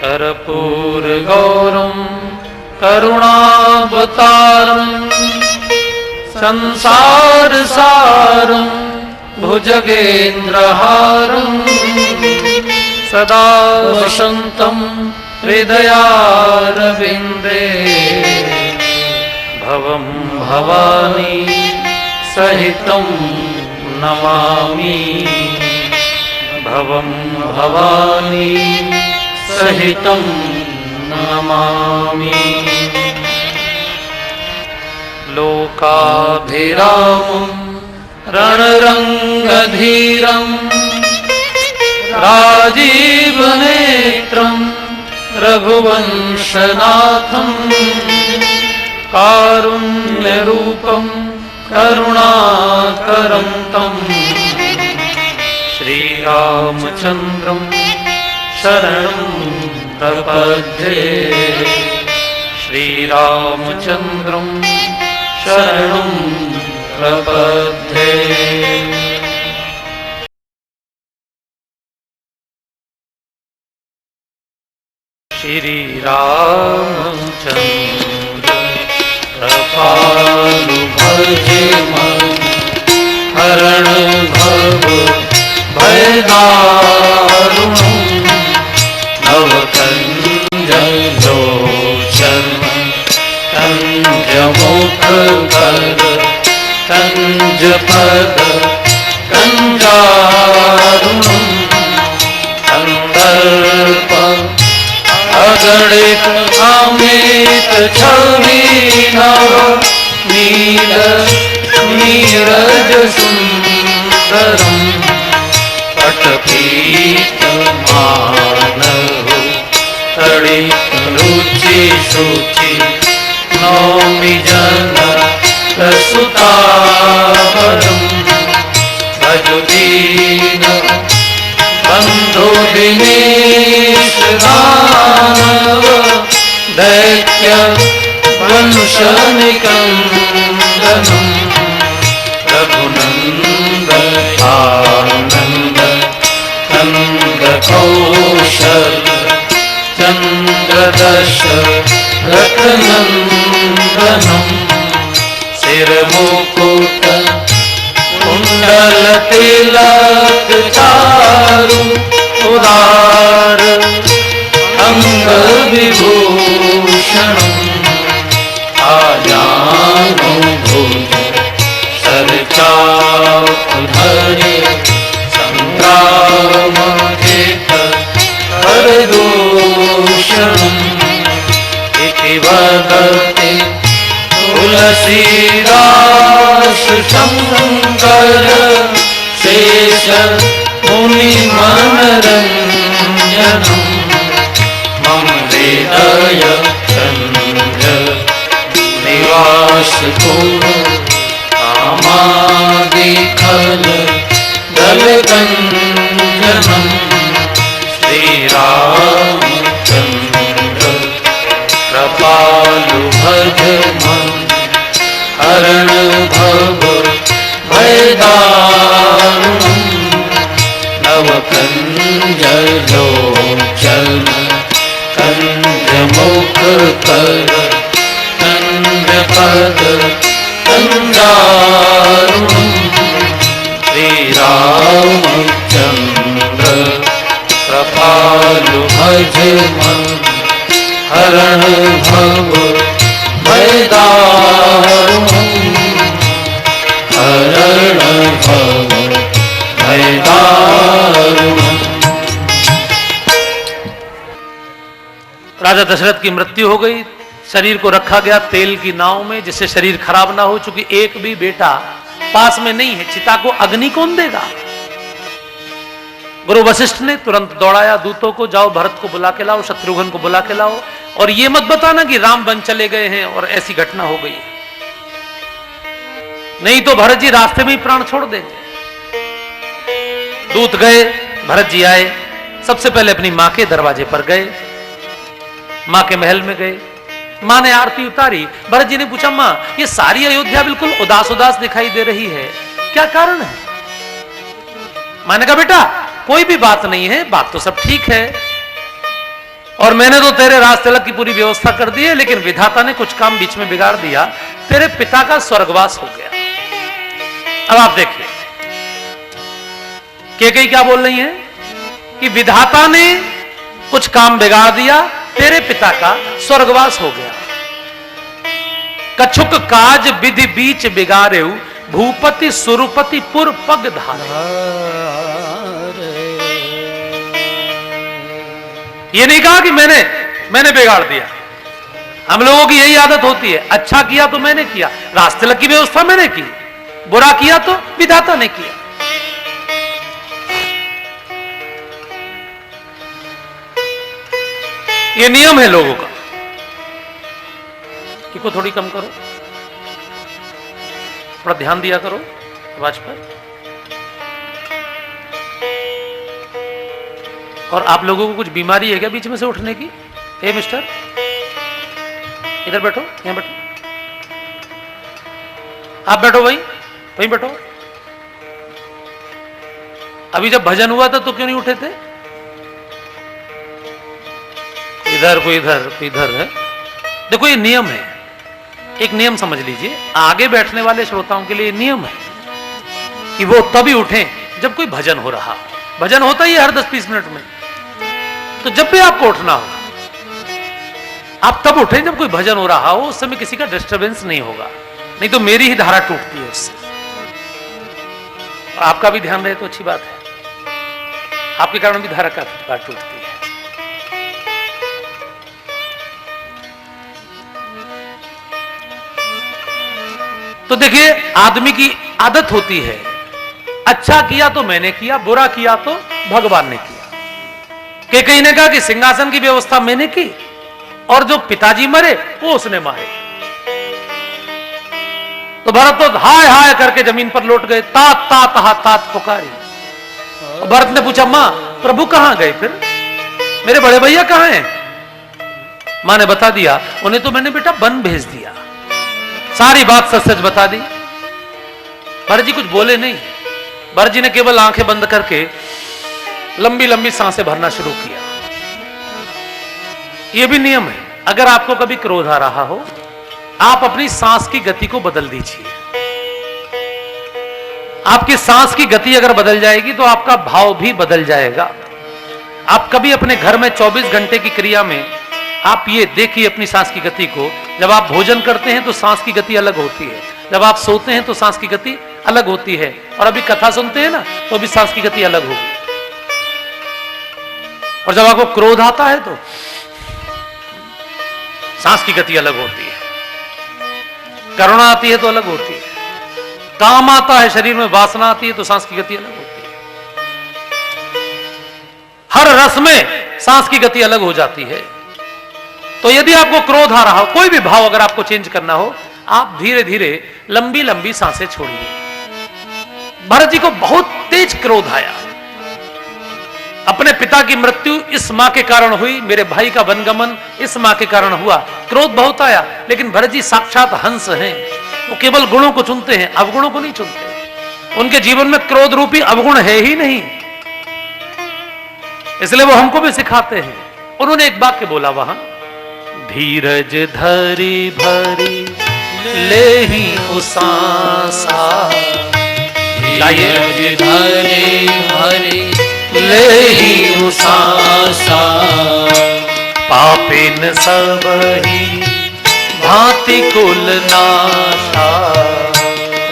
कर्पूरगौरं करुणावतारं संसारसारं भुजगेन्द्रहारं सदा वसन्तं हृदयारविन्दे भवं भवानी सहितं नमामि भवं भवानी सहितं नमामि। लोकाभिरामं रणरङ्गधीरं राजीवनेत्रं रघुवंशनाथं कारुण्यरूपं करुणाकरं तं श्रीरामचन्द्रं शरणं प्रपद्ये श्रीरामचन्द्रं शरणं प्रपद्ये। श्रीरामचन्द्र कृपालु भजे मन हरण भव भयदारुणं नवकञ्जलोचन कञ्जमुखकर कञ्जपद कञ्जारुणं कन्दर्प अगणित अमित छवि नव नील नीरज सुंदरं पटपीत मानव तड़ित रुचि शुचि नौमि जन प्रसुतावरं भजुदीन बंधु दिनेश दानव दैत्य वंशनिकंदनं रघुनंदन आनंद कंद कौशल चंद्रदश रत्नंदनं सिरमुकुट कुंडल तिलक चारु उदार अंग विभूषणं आजानु भुज सरचापधरे संग्रामहित हरदूषणम् इति वदति तुलसीदास शंकर शेष मुनि मनरंजनम् मम हृदय चंद्र निवास कुरु कामादिखल दलगंजनम् श्रीरामचंद्र कृपालु भज मन हरण भव भयदारुणं नवकञ्जलोचन कञ्जमुखकर कञ्जपद कञ्जारुणं श्रीरामचन्द्र कृपालु भज मन हरण भव भयदारुणं हरण भव भयदारुणं। राजा दशरथ की मृत्यु हो गई। शरीर को रखा गया तेल की नाव में जिससे शरीर खराब ना हो, चूंकि एक भी बेटा पास में नहीं है, चिता को अग्नि कौन देगा। गुरु वशिष्ठ ने तुरंत दौड़ाया दूतों को, जाओ भरत को बुला के लाओ, शत्रुघ्न को बुला के लाओ, और ये मत बताना कि राम वन चले गए हैं और ऐसी घटना हो गई, नहीं तो भरत जी रास्ते में ही प्राण छोड़ देंगे। दूत गए, भरत जी आए, सबसे पहले अपनी मां के दरवाजे पर गए, मां के महल में गए, मां ने आरती उतारी। भरत जी ने पूछा, मां ये सारी अयोध्या बिल्कुल उदास उदास दिखाई दे रही है, क्या कारण है। मां ने कहा, बेटा कोई भी बात नहीं है, बात तो सब ठीक है। और मैंने तो तेरे राज तिलक की पूरी व्यवस्था कर दी है, लेकिन विधाता ने कुछ काम बीच में बिगाड़ दिया, तेरे पिता का स्वर्गवास हो गया। अब आप देखिए कैकेयी क्या बोल रही है कि विधाता ने कुछ काम बिगाड़ दिया, तेरे पिता का स्वर्गवास हो गया। कछुक काज विधि बीच बिगाड़े, भूपति सुरपति पुर पग धारे। ये नहीं कहा कि मैंने बिगाड़ दिया। हम लोगों की यही आदत होती है, अच्छा किया तो मैंने किया, राज तिलक की व्यवस्था मैंने की, बुरा किया तो विधाता ने किया। ये नियम है लोगों का। इसको थोड़ी कम करो, थोड़ा ध्यान दिया करो आवाज पर। और आप लोगों को कुछ बीमारी है क्या बीच में से उठने की? हे मिस्टर, इधर बैठो, यहां बैठो, आप बैठो भाई, वहीं बैठो। अभी जब भजन हुआ था तो क्यों नहीं उठे थे? इधर कोई इधर कोई इधर है। देखो ये नियम है, एक नियम समझ लीजिए, आगे बैठने वाले श्रोताओं के लिए नियम है कि वो तभी उठें जब कोई भजन हो रहा। भजन होता ही है हर 10-20 मिनट में, तो जब भी आपको उठना हो आप तब उठें जब कोई भजन हो रहा हो, उस समय किसी का डिस्टरबेंस नहीं होगा, नहीं तो मेरी ही धारा टूटती है उससे। आपका भी ध्यान रहे तो अच्छी बात है, आपके कारण भी धारा का टूटती है। तो देखिए आदमी की आदत होती है, अच्छा किया तो मैंने किया, बुरा किया तो भगवान ने किया। कैकेयी ने कहा कि सिंहासन की व्यवस्था मैंने की और जो पिताजी मरे वो उसने मारे। तो भरत तो हाय हाय करके जमीन पर लौट गए, तात तात हा तात पुकारी। भरत ने पूछा मां प्रभु कहां गए, फिर मेरे बड़े भैया कहां हैं? मां ने बता दिया, उन्हें तो मैंने बेटा वन भेज दिया, सारी बात सच सच बता दी। भरत जी कुछ बोले नहीं, भरत जी ने केवल आंखें बंद करके लंबी लंबी सांसें भरना शुरू किया। यह भी नियम है, अगर आपको कभी क्रोध आ रहा हो आप अपनी सांस की गति को बदल दीजिए। आपकी सांस की गति अगर बदल जाएगी तो आपका भाव भी बदल जाएगा। आप कभी अपने घर में 24 घंटे की क्रिया में आप ये देखिए अपनी सांस की गति को। जब आप भोजन करते हैं तो सांस की गति अलग होती है, जब आप सोते हैं तो सांस की गति अलग होती है, और अभी कथा सुनते हैं ना तो अभी सांस की गति अलग होगी। और जब आपको क्रोध आता है तो सांस की गति अलग होती है, करुणा आती है तो अलग होती है, काम आता है, शरीर में वासना आती है तो सांस की गति अलग होती है। हर रस में सांस की गति अलग हो जाती है। तो यदि आपको क्रोध आ रहा हो, कोई भी भाव अगर आपको चेंज करना हो, आप धीरे धीरे लंबी लंबी सांसें छोड़िए। भरत जी को बहुत तेज क्रोध आया, अपने पिता की मृत्यु इस मां के कारण हुई, मेरे भाई का वनगमन इस मां के कारण हुआ, क्रोध बहुत आया। लेकिन भरत जी साक्षात हंस हैं, वो केवल गुणों को चुनते हैं, अवगुणों को नहीं चुनते। उनके जीवन में क्रोध रूपी अवगुण है ही नहीं, इसलिए वो हमको भी सिखाते हैं। उन्होंने एक वाक्य बोला वहां, धीरज धरी भरी ले ही उसासा, धीरज धरी भरी ले ही उसासा, पापिन सब ही भांति कुल नाशा,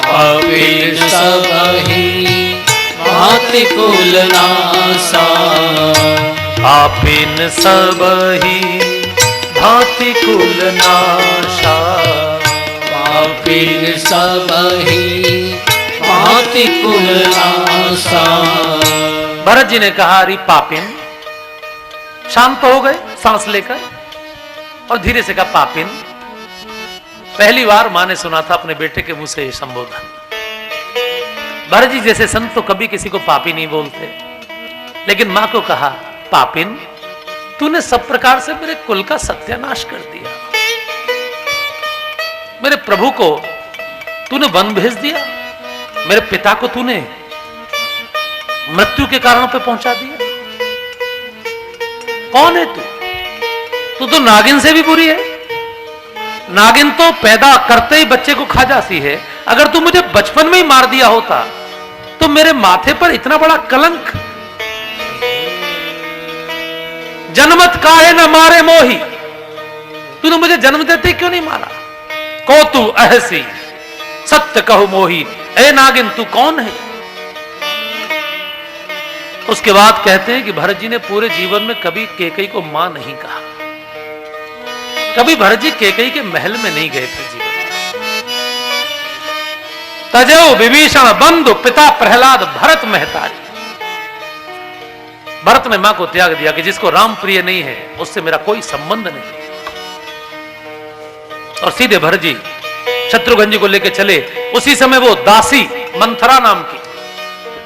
पापिन सब ही भांति कुल नाशा, पापिन सब ही भांति कुल नाशा, पापिन सब ही भांति कुल नाशा। भरत जी ने कहा अरे पापिन, शांत हो गए सांस लेकर और धीरे से कहा पापिन। पहली बार मां ने सुना था अपने बेटे के मुंह से ये संबोधन। भरत जी जैसे संत तो कभी किसी को पापी नहीं बोलते, लेकिन मां को कहा पापिन, तूने सब प्रकार से मेरे कुल का सत्यानाश कर दिया, मेरे प्रभु को तूने वन भेज दिया, मेरे पिता को तूने मृत्यु के कारणों पे पहुंचा दिया। कौन है तू? तो नागिन से भी बुरी है। नागिन तो पैदा करते ही बच्चे को खा जाती है। अगर तू मुझे बचपन में ही मार दिया होता तो मेरे माथे पर इतना बड़ा कलंक। जन्मत काहे न मारे मोही, तूने मुझे जन्म देते क्यों नहीं मारा। को तू ऐसी सत्य कहो मोही, ए नागिन तू कौन है। उसके बाद कहते हैं कि भरत जी ने पूरे जीवन में कभी कैकेयी को मां नहीं कहा। कभी भरत जी कैकेयी के महल में नहीं गए थे जीवन में। तजो विभीषण बंधु पिता प्रहलाद भरत महतारी। भरत ने मां को त्याग दिया कि जिसको राम प्रिय नहीं है उससे मेरा कोई संबंध नहीं। और सीधे भरत जी शत्रुघ्न जी को लेकर चले। उसी समय वो दासी मंथरा नाम की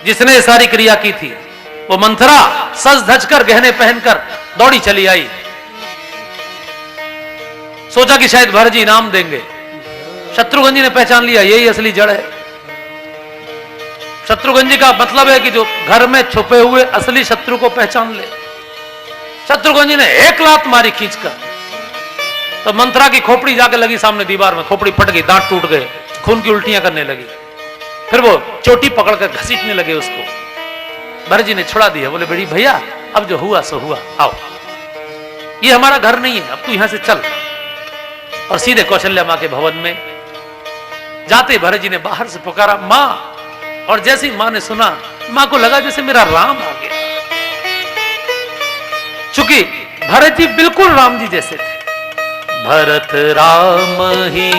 जिसने सारी क्रिया की थी, वो मंथरा सज धज कर गहने पहनकर दौड़ी चली आई। सोचा कि शायद भरत जी इनाम देंगे। शत्रुघ्न जी ने पहचान लिया यही असली जड़ है। शत्रुघ्न जी का मतलब है कि जो घर में छुपे हुए असली शत्रु को पहचान ले। शत्रुघ्न जी ने एक लात मारी खींचकर, तो मंथरा की खोपड़ी जाके लगी सामने दीवार में। खोपड़ी फट गई, दांत टूट गए, खून की उल्टियां करने लगी। फिर वो चोटी पकड़कर घसीटने लगे उसको। भरत जी ने छुड़ा दिया। बोले बड़ी भैया अब जो हुआ सो हुआ, आओ, ये हमारा घर नहीं है, अब तू यहां से चल। और सीधे कौशल्या मां के भवन में जाते भरत जी ने बाहर से पुकारा मां। और जैसे ही मां ने सुना, मां को लगा जैसे मेरा राम आ गया। चूंकि भरत जी बिल्कुल राम जी जैसे थे। भरत राम ही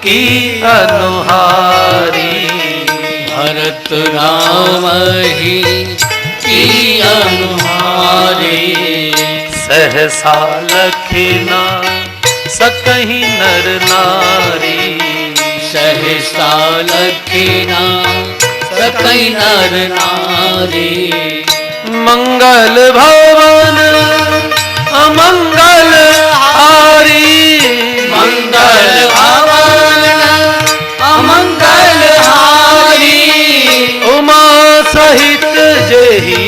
की अनुहारी, भरत राम ही की अनुहारी। सहसा लखना सकहि नर नारी, सहसा लखना सकहि नर नारी। मंगल भवन अमंगल हारी, मंगल भवन अमंगल हारी। उमा सहित जेहि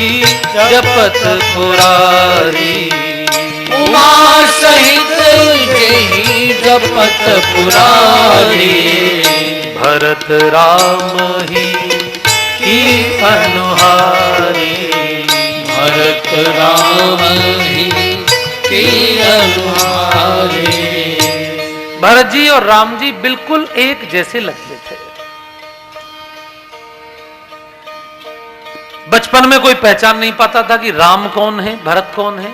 जपत पुरारी, उमा सहित जेहि जपत पुरारी। भरत राम ही की अनुहारी, भरत राम ही की अनुहारी। भरत जी और राम जी बिल्कुल एक जैसे लगते थे। बचपन में कोई पहचान नहीं पाता था कि राम कौन है, भरत कौन है।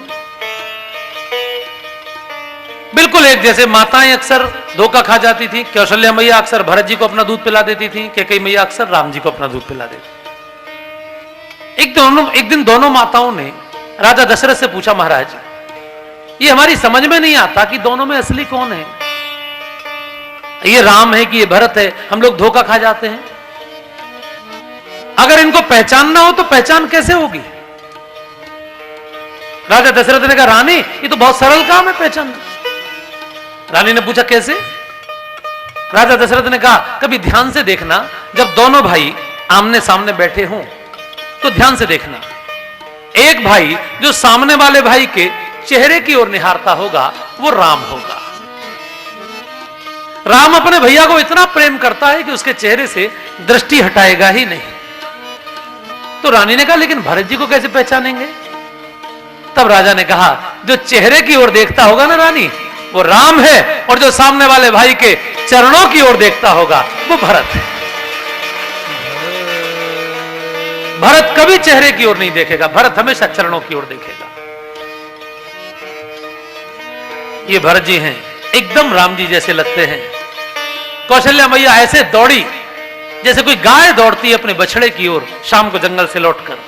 बिल्कुल एक जैसे। माताएं अक्सर धोखा खा जाती थी। कौशल्या मैया अक्सर भरत जी को अपना दूध पिला देती थी, कैकेयी मैया अक्सर राम जी को अपना दूध पिला देती। एक दिन दोनों माताओं ने राजा दशरथ से पूछा, महाराज ये हमारी समझ में नहीं आता कि दोनों में असली कौन है। ये राम है कि ये भरत है। हम लोग धोखा खा जाते हैं। अगर इनको पहचानना हो तो पहचान कैसे होगी। राजा दशरथ ने कहा, रानी ये तो बहुत सरल काम है पहचानना। रानी ने पूछा कैसे। राजा दशरथ ने कहा, कभी ध्यान से देखना, जब दोनों भाई आमने सामने बैठे हों तो ध्यान से देखना। एक भाई जो सामने वाले भाई के चेहरे की ओर निहारता होगा वो राम होगा। राम अपने भैया को इतना प्रेम करता है कि उसके चेहरे से दृष्टि हटाएगा ही नहीं। तो रानी ने कहा, लेकिन भरत जी को कैसे पहचानेंगे। तब राजा ने कहा, जो चेहरे की ओर देखता होगा ना रानी, वो राम है, और जो सामने वाले भाई के चरणों की ओर देखता होगा वो भरत है। भरत कभी चेहरे की ओर नहीं देखेगा, भरत हमेशा चरणों की ओर देखेगा। ये भरत जी हैं, एकदम राम जी जैसे लगते हैं। कौशल्या मैया ऐसे दौड़ी जैसे कोई गाय दौड़ती है अपने बछड़े की ओर शाम को जंगल से लौटकर,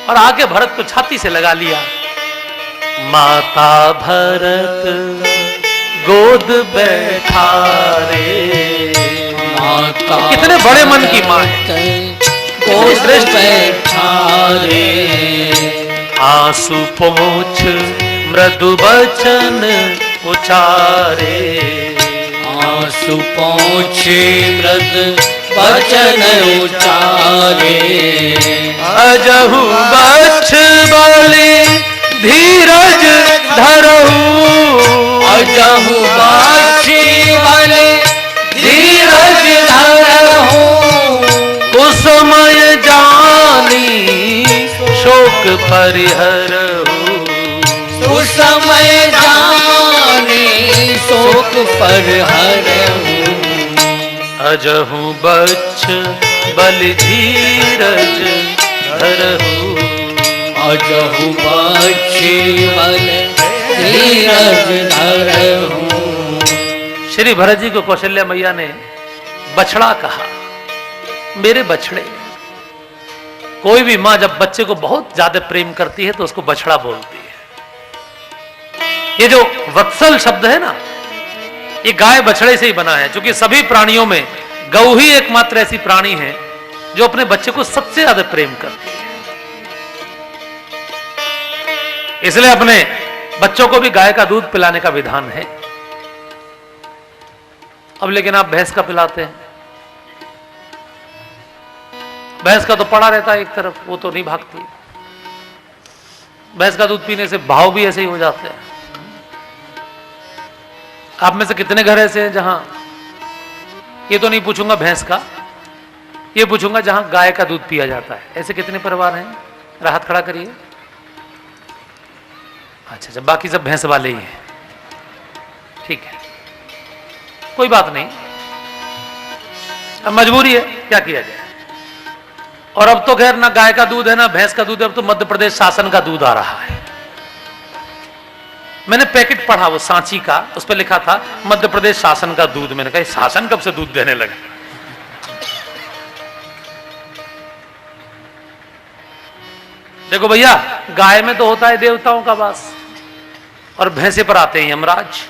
और आके भरत को छाती से लगा लिया। माता भरत गोद बैठारे। माता कितने बड़े मन की मां है। गोद बैठारे। आंसू पोंछ मृदु बचन उचारे। आंसू पोंछे मृद बचन उचारे। अजहु बछ बलि धीरज धरहु अजहु बाछी बले धीरज धरहु कुसुमय जानी शोक परिहरहु कुसमय जाने शोक परिहरहु अजहु बच्छ बल धीरज धरहु अजहु बाछी बले धीरज धरहु। श्री भरत जी को कौशल्या मैया ने बछड़ा कहा, मेरे बछड़े। कोई भी मां जब बच्चे को बहुत ज्यादा प्रेम करती है तो उसको बछड़ा बोलती है। ये जो वत्सल शब्द है ना, ये गाय बछड़े से ही बना है, क्योंकि सभी प्राणियों में गौ ही एकमात्र ऐसी प्राणी है जो अपने बच्चे को सबसे ज्यादा प्रेम करती है। इसलिए अपने बच्चों को भी गाय का दूध पिलाने का विधान है। अब लेकिन आप भैंस का पिलाते हैं। भैंस का तो पड़ा रहता है एक तरफ, वो तो नहीं भागती। भैंस का दूध पीने से भाव भी ऐसे ही हो जाते हैं। आप में से कितने घर ऐसे हैं जहां, ये तो नहीं पूछूंगा भैंस का, ये पूछूंगा जहां गाय का दूध पिया जाता है। ऐसे कितने परिवार हैं? राहत खड़ा करिए। अच्छा, बाकी सब भैंस वाले ही हैं। ठीक है, कोई बात नहीं, अब मजबूरी है, क्या किया जाए। और अब तो खैर ना गाय का दूध है ना भैंस का दूध है, अब तो मध्य प्रदेश शासन का दूध आ रहा है। मैंने पैकेट पढ़ा वो सांची का, उस पर लिखा था मध्य प्रदेश शासन का दूध। मैंने कहा शासन कब से दूध देने लगा? देखो भैया, गाय में तो होता है देवताओं का वास और भैंसे पर आते हैं यमराज।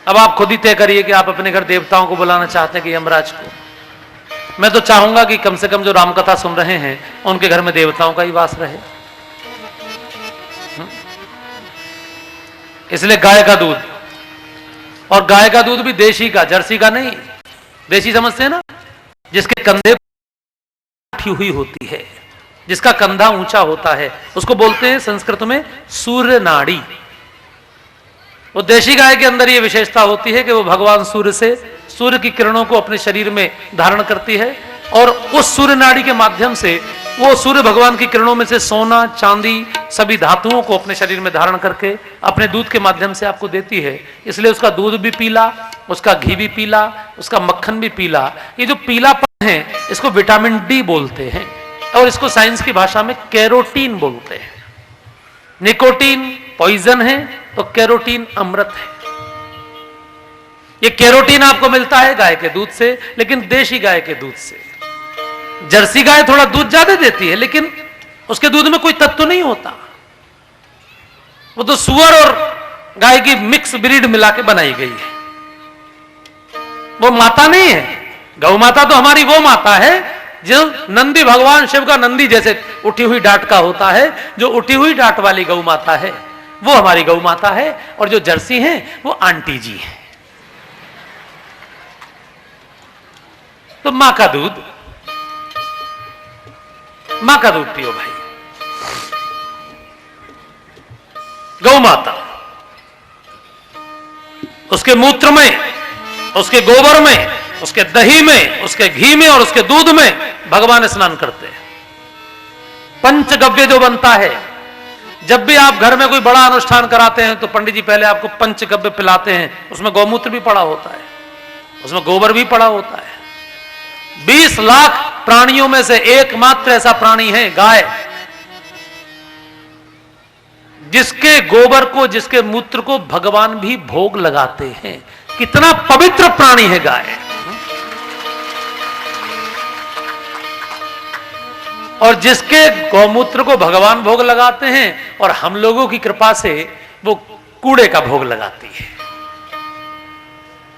अब आप खुद ही तय करिए कि आप अपने घर देवताओं को बुलाना चाहते हैं कि यमराज को। मैं तो चाहूंगा कि कम से कम जो रामकथा सुन रहे हैं उनके घर में देवताओं का ही वास रहे। इसलिए गाय का दूध, और गाय का दूध भी देशी का, जर्सी का नहीं। देशी समझते हैं ना, जिसके कंधे उठी हुई होती है, जिसका कंधा ऊंचा होता है, उसको बोलते हैं संस्कृत में सूर्य नाड़ी। वो देशी गाय के अंदर ये विशेषता होती है कि वो भगवान सूर्य से, सूर्य की किरणों को अपने शरीर में धारण करती है और उस सूर्य नाड़ी के माध्यम से वो सूर्य भगवान की किरणों में से सोना, चांदी, सभी धातुओं को अपने शरीर में धारण करके अपने दूध के माध्यम से आपको देती है। इसलिए उसका दूध भी पीला, उसका घी भी पीला, उसका मक्खन भी पीला। ये जो पीलापन है इसको विटामिन डी बोलते हैं और इसको साइंस की भाषा में कैरोटीन बोलते हैं। निकोटीन पॉइजन है तो कैरोटीन अमृत है। ये कैरोटीन आपको मिलता है गाय के दूध से, लेकिन देशी गाय के दूध से। जर्सी गाय थोड़ा दूध ज्यादा देती है, लेकिन उसके दूध में कोई तत्व नहीं होता। वो तो सुअर और गाय की मिक्स ब्रीड मिला के बनाई गई है। वो माता नहीं है। गौ माता तो हमारी वो माता है जो नंदी, भगवान शिव का नंदी जैसे उठी हुई डांट का होता है, जो उठी हुई डांट वाली गौ माता है वो हमारी गौ माता है। और जो जर्सी हैं वो आंटी जी हैं। तो मां का दूध, मां का दूध पियो भाई। गौ माता, उसके मूत्र में, उसके गोबर में, उसके दही में, उसके घी में और उसके दूध में भगवान स्नान करते हैं। पंचगव्य जो बनता है, जब भी आप घर में कोई बड़ा अनुष्ठान कराते हैं तो पंडित जी पहले आपको पंचगव्य पिलाते हैं। उसमें गौमूत्र भी पड़ा होता है, उसमें गोबर भी पड़ा होता है। 20 लाख प्राणियों में से एकमात्र ऐसा प्राणी है गाय, जिसके गोबर को, जिसके मूत्र को भगवान भी भोग लगाते हैं। कितना पवित्र प्राणी है गाय। और जिसके गौमूत्र को भगवान भोग लगाते हैं और हम लोगों की कृपा से वो कूड़े का भोग लगाती है।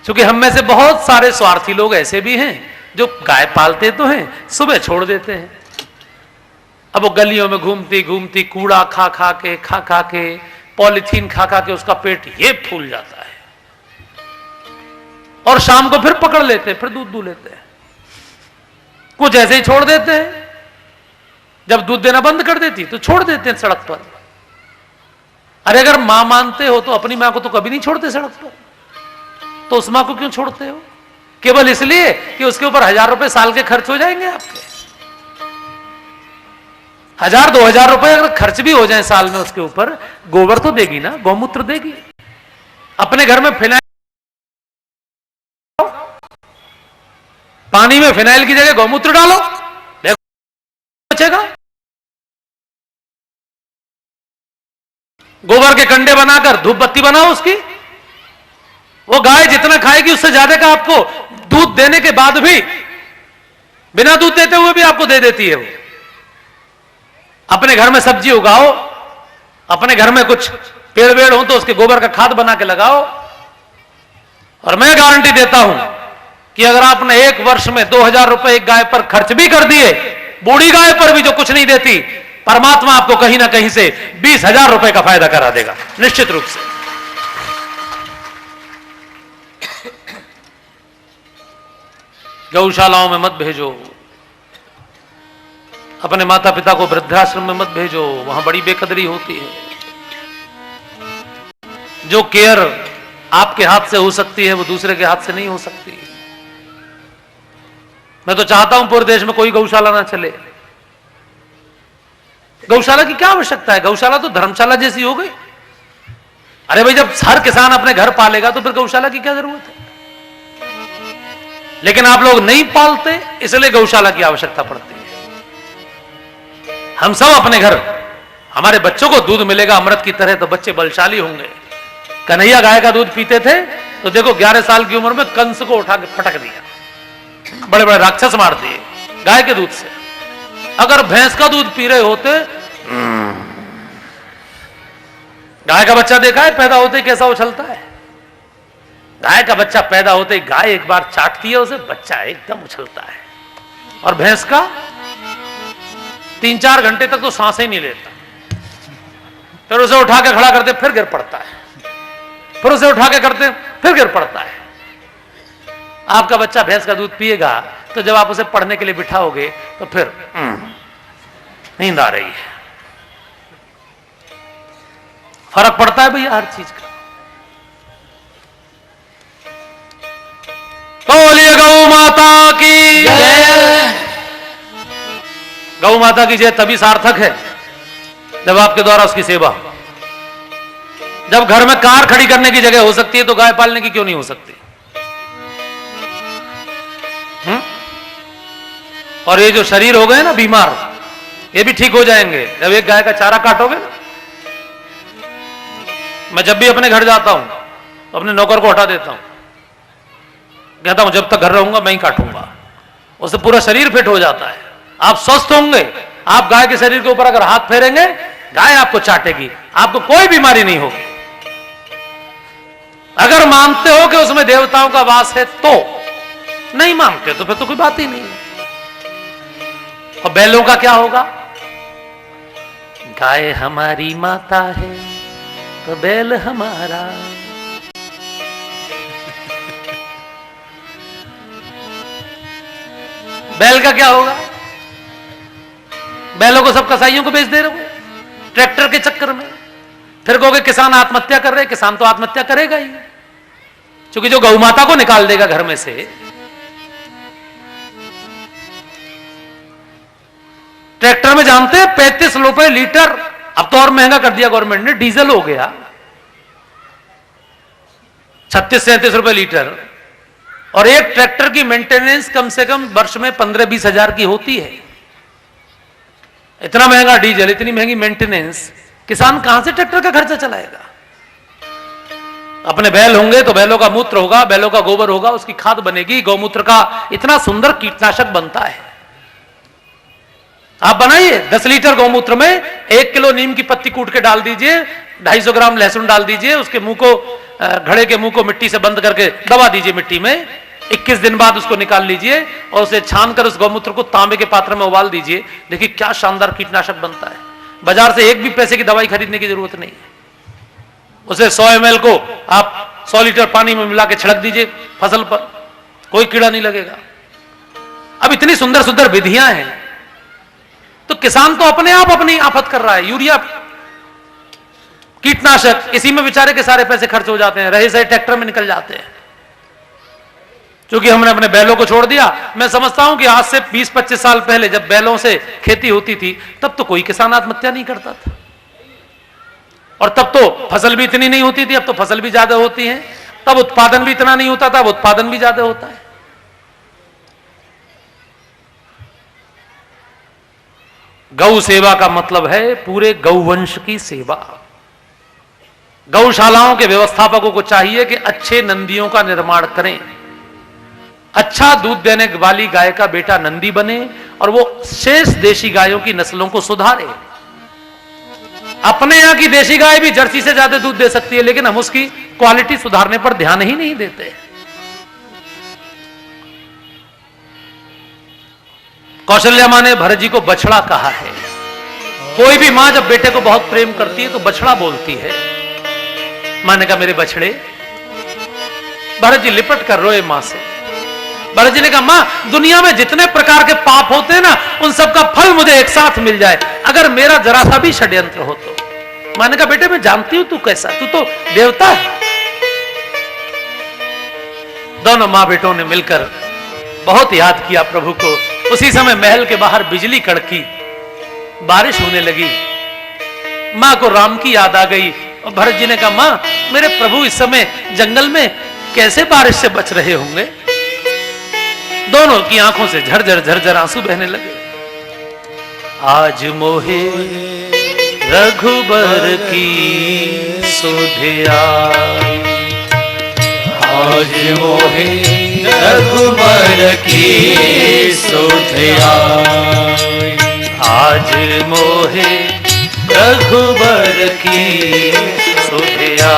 क्योंकि हम में से बहुत सारे स्वार्थी लोग ऐसे भी हैं जो गाय पालते तो हैं, सुबह छोड़ देते हैं। अब वो गलियों में घूमती घूमती कूड़ा खा खा के पॉलीथीन खा के उसका पेट ये फूल जाता है और शाम को फिर पकड़ लेते हैं, फिर दूध दूह लेते हैं। कुछ ऐसे ही छोड़ देते हैं। जब दूध देना बंद कर देती तो छोड़ देते हैं सड़क पर। अरे अगर मां मानते हो तो अपनी मां को तो कभी नहीं छोड़ते सड़क पर, तो उस मां को क्यों छोड़ते हो? केवल इसलिए कि उसके ऊपर 1000 रुपए साल के खर्च हो जाएंगे आपके। 1000-2000 रुपए अगर खर्च भी हो जाए साल में उसके ऊपर, गोबर तो देगी ना, गौमूत्र देगी। अपने घर में फिनाइल, पानी में फिनाइल की जगह गौमूत्र डालो, बचेगा। गोबर के कंडे बनाकर धूप बत्ती बनाओ उसकी, वो गाय जितना खाएगी उससे ज्यादा का आपको दूध देने के बाद भी, बिना दूध देते हुए भी आपको दे देती है वो। अपने घर में सब्जी उगाओ, अपने घर में कुछ पेड़ वेड़ हो तो उसके गोबर का खाद बना के लगाओ, और मैं गारंटी देता हूं कि अगर आपने एक वर्ष में 2000 रुपए एक गाय पर खर्च भी कर दिए, बूढ़ी गाय पर भी जो कुछ नहीं देती, परमात्मा आपको कहीं ना कहीं से 20,000 रुपए का फायदा करा देगा निश्चित रूप से। गौशालाओं में मत भेजो, अपने माता पिता को वृद्धाश्रम में मत भेजो, वहां बड़ी बेकदरी होती है। जो केयर आपके हाथ से हो सकती है वो दूसरे के हाथ से नहीं हो सकती। मैं तो चाहता हूं पूरे देश में कोई गौशाला ना चले। गौशाला की क्या आवश्यकता है? गौशाला तो धर्मशाला जैसी हो गई। अरे भाई, जब हर किसान अपने घर पालेगा तो फिर गौशाला की क्या जरूरत है? लेकिन आप लोग नहीं पालते, इसलिए गौशाला की आवश्यकता पड़ती है। हम सब अपने घर, हमारे बच्चों को दूध मिलेगा अमृत की तरह तो बच्चे बलशाली होंगे। कन्हैया गाय का दूध पीते थे तो देखो 11 साल की उम्र में कंस को उठा के पटक दिया, बड़े बड़े राक्षस मार दिए गाय के दूध से। अगर भैंस का दूध पी रहे होते, गाय का बच्चा देखा है पैदा होते कैसा उछलता है? गाय का बच्चा पैदा होते गाय एक बार चाटती है उसे, बच्चा एकदम उछलता है। और भैंस का 3-4 घंटे तक तो सांसें नहीं लेता, फिर उसे उठा के खड़ा करते फिर गिर पड़ता है, फिर उसे उठा के करते फिर गिर पड़ता है। आपका बच्चा भैंस का दूध पिएगा तो जब आप उसे पढ़ने के लिए बिठाओगे तो फिर नींद आ रही है। फर्क पड़ता है भैया हर चीज का। बोलिए गौ माता की जय। गौ माता की जय तभी सार्थक है जब आपके द्वारा उसकी सेवा। जब घर में कार खड़ी करने की जगह हो सकती है तो गाय पालने की क्यों नहीं हो सकती? और ये जो शरीर हो गए ना बीमार, ये भी ठीक हो जाएंगे जब एक गाय का चारा काटोगे ना। मैं जब भी अपने घर जाता हूं तो अपने नौकर को हटा देता हूं, कहता हूं जब तक घर रहूंगा मैं ही काटूंगा। उससे पूरा शरीर फिट हो जाता है, आप स्वस्थ होंगे। आप गाय के शरीर के ऊपर अगर हाथ फेरेंगे, गाय आपको चाटेगी, आपको कोई बीमारी नहीं होगी। अगर मानते हो कि उसमें देवताओं का वास है तो, नहीं मानते तो फिर तो कोई बात ही नहीं है। और बैलों का क्या होगा? गाय हमारी माता है तो बैल हमारा। बैल का क्या होगा? बैलों को सब कसाईयों को बेच दे रहे हो ट्रैक्टर के चक्कर में। फिर कहोगे किसान आत्महत्या कर रहे, किसान तो आत्महत्या करेगा ही, क्योंकि जो गौ माता को निकाल देगा घर में से। ट्रैक्टर में जानते हैं 35 रुपए लीटर, अब तो और महंगा कर दिया गवर्नमेंट ने, डीजल हो गया 36-37 रुपए लीटर। और एक ट्रैक्टर की मेंटेनेंस कम से कम वर्ष में 15-20 हजार की होती है। इतना महंगा डीजल, इतनी महंगी मेंटेनेंस, किसान कहां से ट्रैक्टर का खर्चा चलाएगा? अपने बैल होंगे तो बैलों का मूत्र होगा, बैलों का गोबर होगा, उसकी खाद बनेगी। गौमूत्र का इतना सुंदर कीटनाशक बनता है, आप बनाइए। 10 लीटर गौमूत्र में 1 किलो नीम की पत्ती कूट के डाल दीजिए, 250 ग्राम लहसुन डाल दीजिए, उसके मुंह को, घड़े के मुंह को मिट्टी से बंद करके दबा दीजिए मिट्टी में। 21 दिन बाद उसको निकाल लीजिए और उसे छानकर उस गौमूत्र को तांबे के पात्र में उबाल दीजिए। देखिए क्या शानदार कीटनाशक बनता है। बाजार से एक भी पैसे की दवाई खरीदने की जरूरत नहीं है। उसे 100 ml को आप 100 लीटर पानी में मिला के छिड़क दीजिए फसल पर, कोई कीड़ा नहीं लगेगा। अब इतनी सुंदर सुंदर विधियां हैं, तो किसान तो अपने आप अपनी आफत कर रहा है। यूरिया, कीटनाशक, इसी में बेचारे के सारे पैसे खर्च हो जाते हैं, रहे सही ट्रैक्टर में निकल जाते हैं। क्योंकि हमने अपने बैलों को छोड़ दिया। मैं समझता हूं कि आज से 20-25 साल पहले जब बैलों से खेती होती थी तब तो कोई किसान आत्महत्या नहीं करता था, और तब तो फसल भी इतनी नहीं होती थी। अब तो फसल भी ज्यादा होती है, तब उत्पादन भी इतना नहीं होता था, अब उत्पादन भी ज्यादा होता है। गौ सेवा का मतलब है पूरे गौवंश की सेवा। गौशालाओं के व्यवस्थापकों को चाहिए कि अच्छे नंदियों का निर्माण करें, अच्छा दूध देने वाली गाय का बेटा नंदी बने, और वो शेष देशी गायों की नस्लों को सुधारे। अपने यहां की देशी गाय भी जर्सी से ज्यादा दूध दे सकती है, लेकिन हम उसकी क्वालिटी सुधारने पर ध्यान ही नहीं देते। कौशल्या मां ने भरत जी को बछड़ा कहा है। कोई भी मां जब बेटे को बहुत प्रेम करती है तो बछड़ा बोलती है। मां ने कहा मेरे बछड़े। भरत जी लिपट कर रोए मां से। भरत जी ने कहा मां, दुनिया में जितने प्रकार के पाप होते हैं ना, उन सब का फल मुझे एक साथ मिल जाए, अगर मेरा जरा सा भी षड्यंत्र हो तो। मां ने कहा बेटे मैं जानती हूं तू कैसा, तू तो देवता है। दोनों मां बेटों ने मिलकर बहुत याद किया प्रभु को। उसी समय महल के बाहर बिजली कड़की, बारिश होने लगी। मां को राम की याद आ गई, और भरत जी ने कहा मां, मेरे प्रभु इस समय जंगल में कैसे बारिश से बच रहे होंगे। दोनों की आंखों से झरझर झरझर आंसू बहने लगे। आज मोहे रघुबर की सुधिया, आज मोहे रघुबर की सुधिया, आज मोहे रघुबर की सुधिया,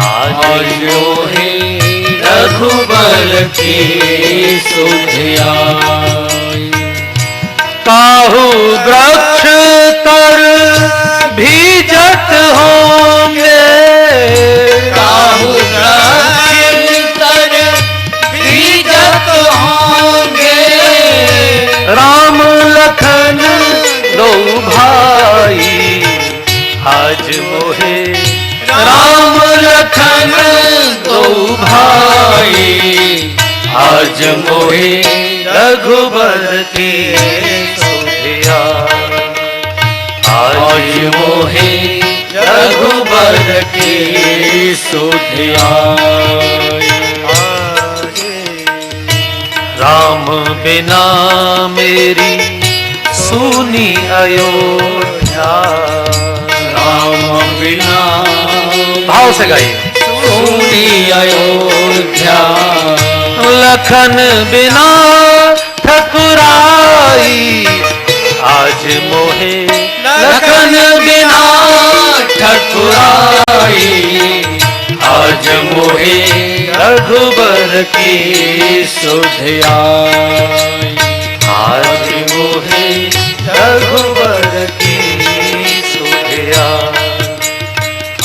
आज मोहे रघुबर की सुधिया। काहू वृक्ष तर भीजत होंगे, काहू वृक्ष तर भीजत होंगे, राम लखन दो भाई, आज मोहे राम लखन दो भाई, आज मोहे रघुबर की सुधिया, आज मोहे रघुबर की सुधिया। राम बिना मेरी सुनी अयोध्या, राम बिना भाव से गाइए। सुनी अयोध्या, लखन बिना ठकुराई, आज मोहे लखन बिना ठकुराई, आज मोहे रघुबर की सुधिया, आज मोहे रघुबर की सुधिया,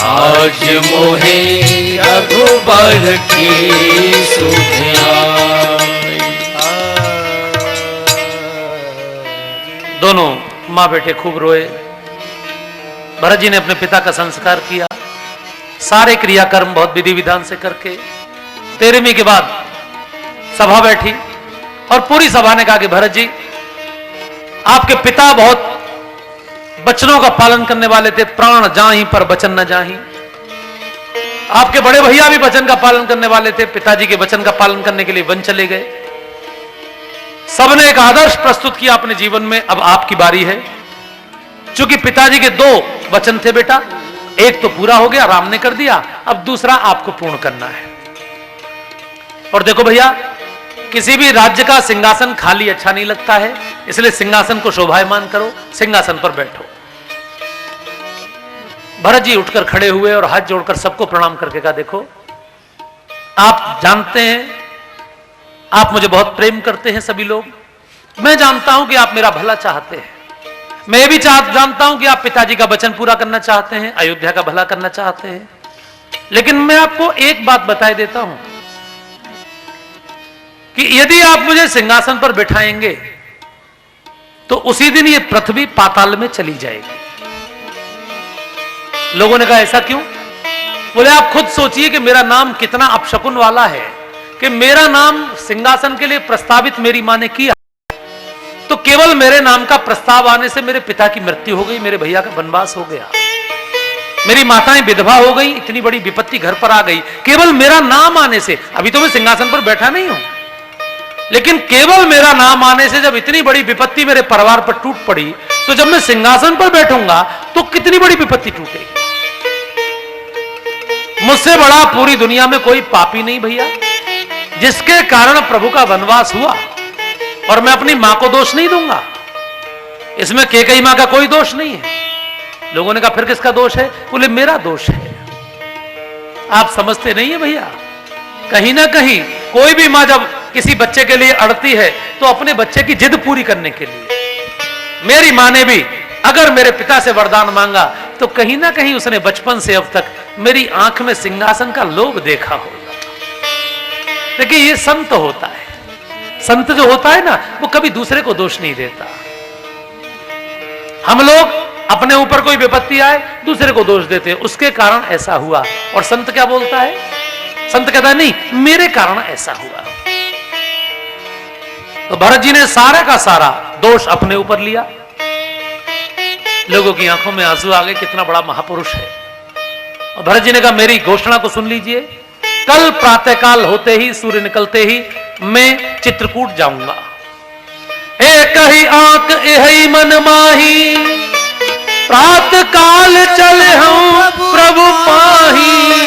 आज मोहे रघुबर की सुधिया। दोनों माँ बेटे खूब रोए। भरत जी ने अपने पिता का संस्कार किया, सारे क्रियाकर्म बहुत विधि विधान से करके 13वीं के बाद सभा बैठी, और पूरी सभा ने कहा कि भरत जी, आपके पिता बहुत वचनों का पालन करने वाले थे, प्राण जाहि पर वचन न जाहि। आपके बड़े भैया भी वचन का पालन करने वाले थे, पिताजी के वचन का पालन करने के लिए वन चले गए। सबने एक आदर्श प्रस्तुत किया अपने जीवन में, अब आपकी बारी है। चूंकि पिताजी के 2 वचन थे बेटा, एक तो पूरा हो गया, राम ने कर दिया, अब दूसरा आपको पूर्ण करना है। और देखो भैया, किसी भी राज्य का सिंहासन खाली अच्छा नहीं लगता है, इसलिए सिंहासन को शोभायमान करो, सिंहासन पर बैठो। भरत जी उठकर खड़े हुए और हाथ जोड़कर सबको प्रणाम करके कहा, देखो आप जानते हैं आप मुझे बहुत प्रेम करते हैं सभी लोग, मैं जानता हूं कि आप मेरा भला चाहते हैं, मैं भी जानता हूं कि आप पिताजी का वचन पूरा करना चाहते हैं, अयोध्या का भला करना चाहते हैं, लेकिन मैं आपको एक बात बताए देता हूं कि यदि आप मुझे सिंहासन पर बिठाएंगे तो उसी दिन ये पृथ्वी पाताल में चली जाएगी। लोगों ने कहा ऐसा क्यों? बोले आप खुद सोचिए कि मेरा नाम कितना अपशकुन वाला है कि मेरा नाम सिंहासन के लिए प्रस्तावित मेरी मां ने किया, तो केवल मेरे नाम का प्रस्ताव आने से मेरे पिता की मृत्यु हो गई, मेरे भैया का वनवास हो गया, मेरी माताएं विधवा हो गई, इतनी बड़ी विपत्ति घर पर आ गई केवल मेरा नाम आने से। अभी तो मैं सिंहासन पर बैठा नहीं हूं, लेकिन केवल मेरा नाम आने से जब इतनी बड़ी विपत्ति मेरे परिवार पर टूट पड़ी, तो जब मैं सिंहासन पर बैठूंगा तो कितनी बड़ी विपत्ति टूटेगी। मुझसे बड़ा पूरी दुनिया में कोई पापी नहीं भैया, जिसके कारण प्रभु का वनवास हुआ। और मैं अपनी मां को दोष नहीं दूंगा, इसमें केकई मां का कोई दोष नहीं है। लोगों ने कहा फिर किसका दोष है? बोले मेरा दोष है। आप समझते नहीं है भैया, कहीं ना कहीं कोई भी मां जब किसी बच्चे के लिए अड़ती है तो अपने बच्चे की जिद पूरी करने के लिए। मेरी मां ने भी अगर मेरे पिता से वरदान मांगा तो कहीं ना कहीं उसने बचपन से अब तक मेरी आंख में सिंहासन का लोभ देखा होगा। देखिए ये संत होता है, संत जो होता है ना वो कभी दूसरे को दोष नहीं देता। हम लोग अपने ऊपर कोई विपत्ति आए दूसरे को दोष देते हैं, उसके कारण ऐसा हुआ। और संत क्या बोलता है? संत कहता है नहीं मेरे कारण ऐसा हुआ। तो भरत जी ने सारे का सारा दोष अपने ऊपर लिया। लोगों की आंखों में आंसू आ गए, कितना बड़ा महापुरुष है। और भरत जी ने कहा मेरी घोषणा को सुन लीजिए, कल प्रातःकाल होते ही, सूर्य निकलते ही मैं चित्रकूट जाऊंगा। एक ही आंख यही मन माही, प्रातःकाल चले हम प्रभु पाही।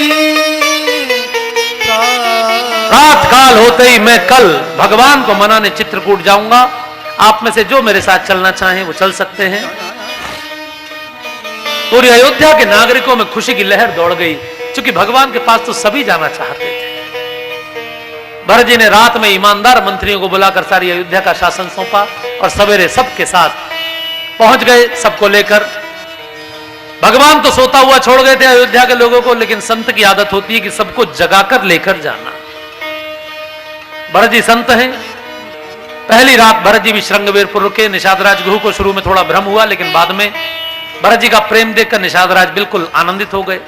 प्रातःकाल होते ही मैं कल भगवान को मनाने चित्रकूट जाऊंगा। आप में से जो मेरे साथ चलना चाहें वो चल सकते हैं। पूरी अयोध्या के नागरिकों में खुशी की लहर दौड़ गई, क्योंकि भगवान के पास तो सभी जाना चाहते थे। भरत जी ने रात में ईमानदार मंत्रियों को बुलाकर सारी अयोध्या का शासन सौंपा और सवेरे सबके साथ पहुंच गए, सबको लेकर। भगवान तो सोता हुआ छोड़ गए थे अयोध्या के लोगों को, लेकिन संत की आदत होती है कि सबको जगाकर लेकर जाना। भरत जी संत हैं। पहली रात भरत जी भी श्रृंगवेरपुर रुके। निषाद राज गुरु को शुरू में थोड़ा भ्रम हुआ, लेकिन बाद में भरत जी का प्रेम देखकर निषाद राज बिल्कुल आनंदित हो गए।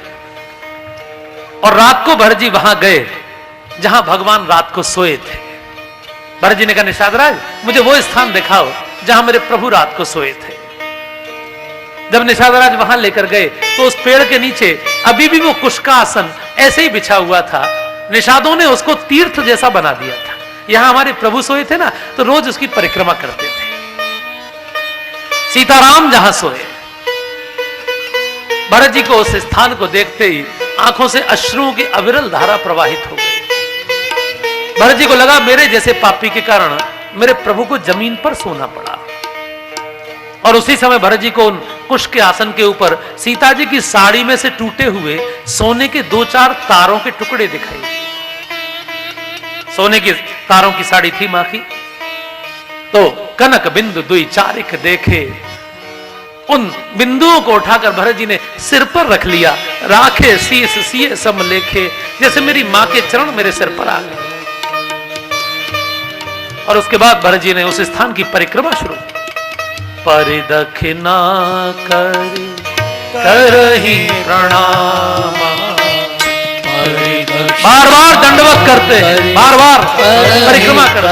और रात को भरत जी वहां गए जहां भगवान रात को सोए थे। भरत जी ने कहा निषाद राज मुझे वो स्थान दिखाओ जहां मेरे प्रभु रात को सोए थे। जब निषाद राज वहां लेकर गए तो उस पेड़ के नीचे अभी भी वो कुश का आसन ऐसे ही बिछा हुआ था। निषादों ने उसको तीर्थ जैसा बना दिया था। यहां हमारे प्रभु सोए थे ना, तो रोज उसकी परिक्रमा करते थे। सीताराम जहां सोए, भरत जी को उस स्थान को देखते ही आंखों से अश्रुओं की अविरल धारा प्रवाहित हो गई। भरत जी को लगा मेरे जैसे पापी के कारण मेरे प्रभु को जमीन पर सोना पड़ा। और उसी समय भरत जी को उन कुश के आसन के ऊपर सीता जी की साड़ी में से टूटे हुए सोने के 2-4 तारों के टुकड़े दिखाई दिए। सोने की तारों की साड़ी थी मां की। तो कनक बिंदु दुई चारिक देखे, उन बिंदुओं को उठाकर भरत जी ने सिर पर रख लिया। राखे शीस सिए सम लेखे, जैसे मेरी मां के चरण मेरे सिर पर आ गए। और उसके बाद भरत जी ने उस स्थान की परिक्रमा शुरू की। परिदक्षिणा करहि प्रणाम, बार बार दंडवत करते हैं, बार बार परिक्रमा करते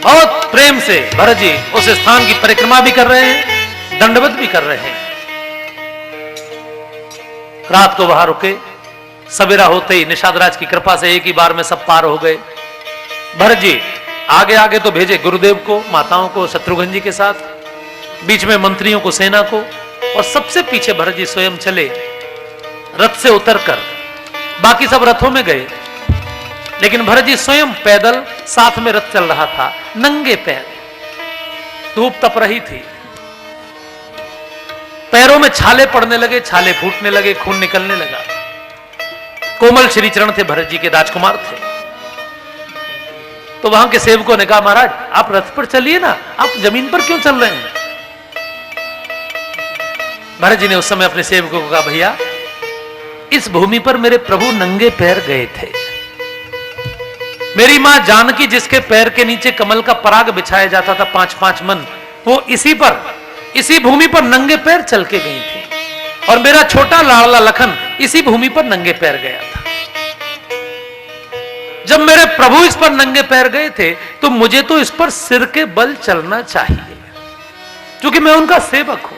बहुत प्रेम से भरत जी उस स्थान की परिक्रमा भी कर रहे हैं, दंडवत भी कर रहे हैं। रात को वहां रुके। सवेरा होते ही निषाद राज की कृपा से एक ही बार में सब पार हो गए। भरत जी आगे आगे तो भेजे गुरुदेव को, माताओं को, शत्रुघ्न जी के साथ, बीच में मंत्रियों को, सेना को, और सबसे पीछे भरत जी स्वयं चले रथ से उतरकर। बाकी सब रथों में गए, लेकिन भरत जी स्वयं पैदल, साथ में रथ चल रहा था, नंगे पैर। धूप तप रही थी, पैरों में छाले पड़ने लगे, छाले फूटने लगे, खून निकलने लगा। कोमल श्री चरण थे भरत जी के, राजकुमार थे। तो वहां के सेवकों ने कहा महाराज आप रथ पर चलिए ना, आप जमीन पर क्यों चल रहे हैं? भरत जी ने उस समय अपने सेवकों को कहा भैया इस भूमि पर मेरे प्रभु नंगे पैर गए थे, मेरी मां जानकी जिसके पैर के नीचे कमल का पराग बिछाया जाता था 5-5 मन, वो इसी भूमि पर नंगे पैर चल के गई थी। और मेरा छोटा लाडला लखन इसी भूमि पर नंगे पैर गया था। जब मेरे प्रभु इस पर नंगे पैर गए थे तो मुझे तो इस पर सिर के बल चलना चाहिए, क्योंकि मैं उनका सेवक हूं।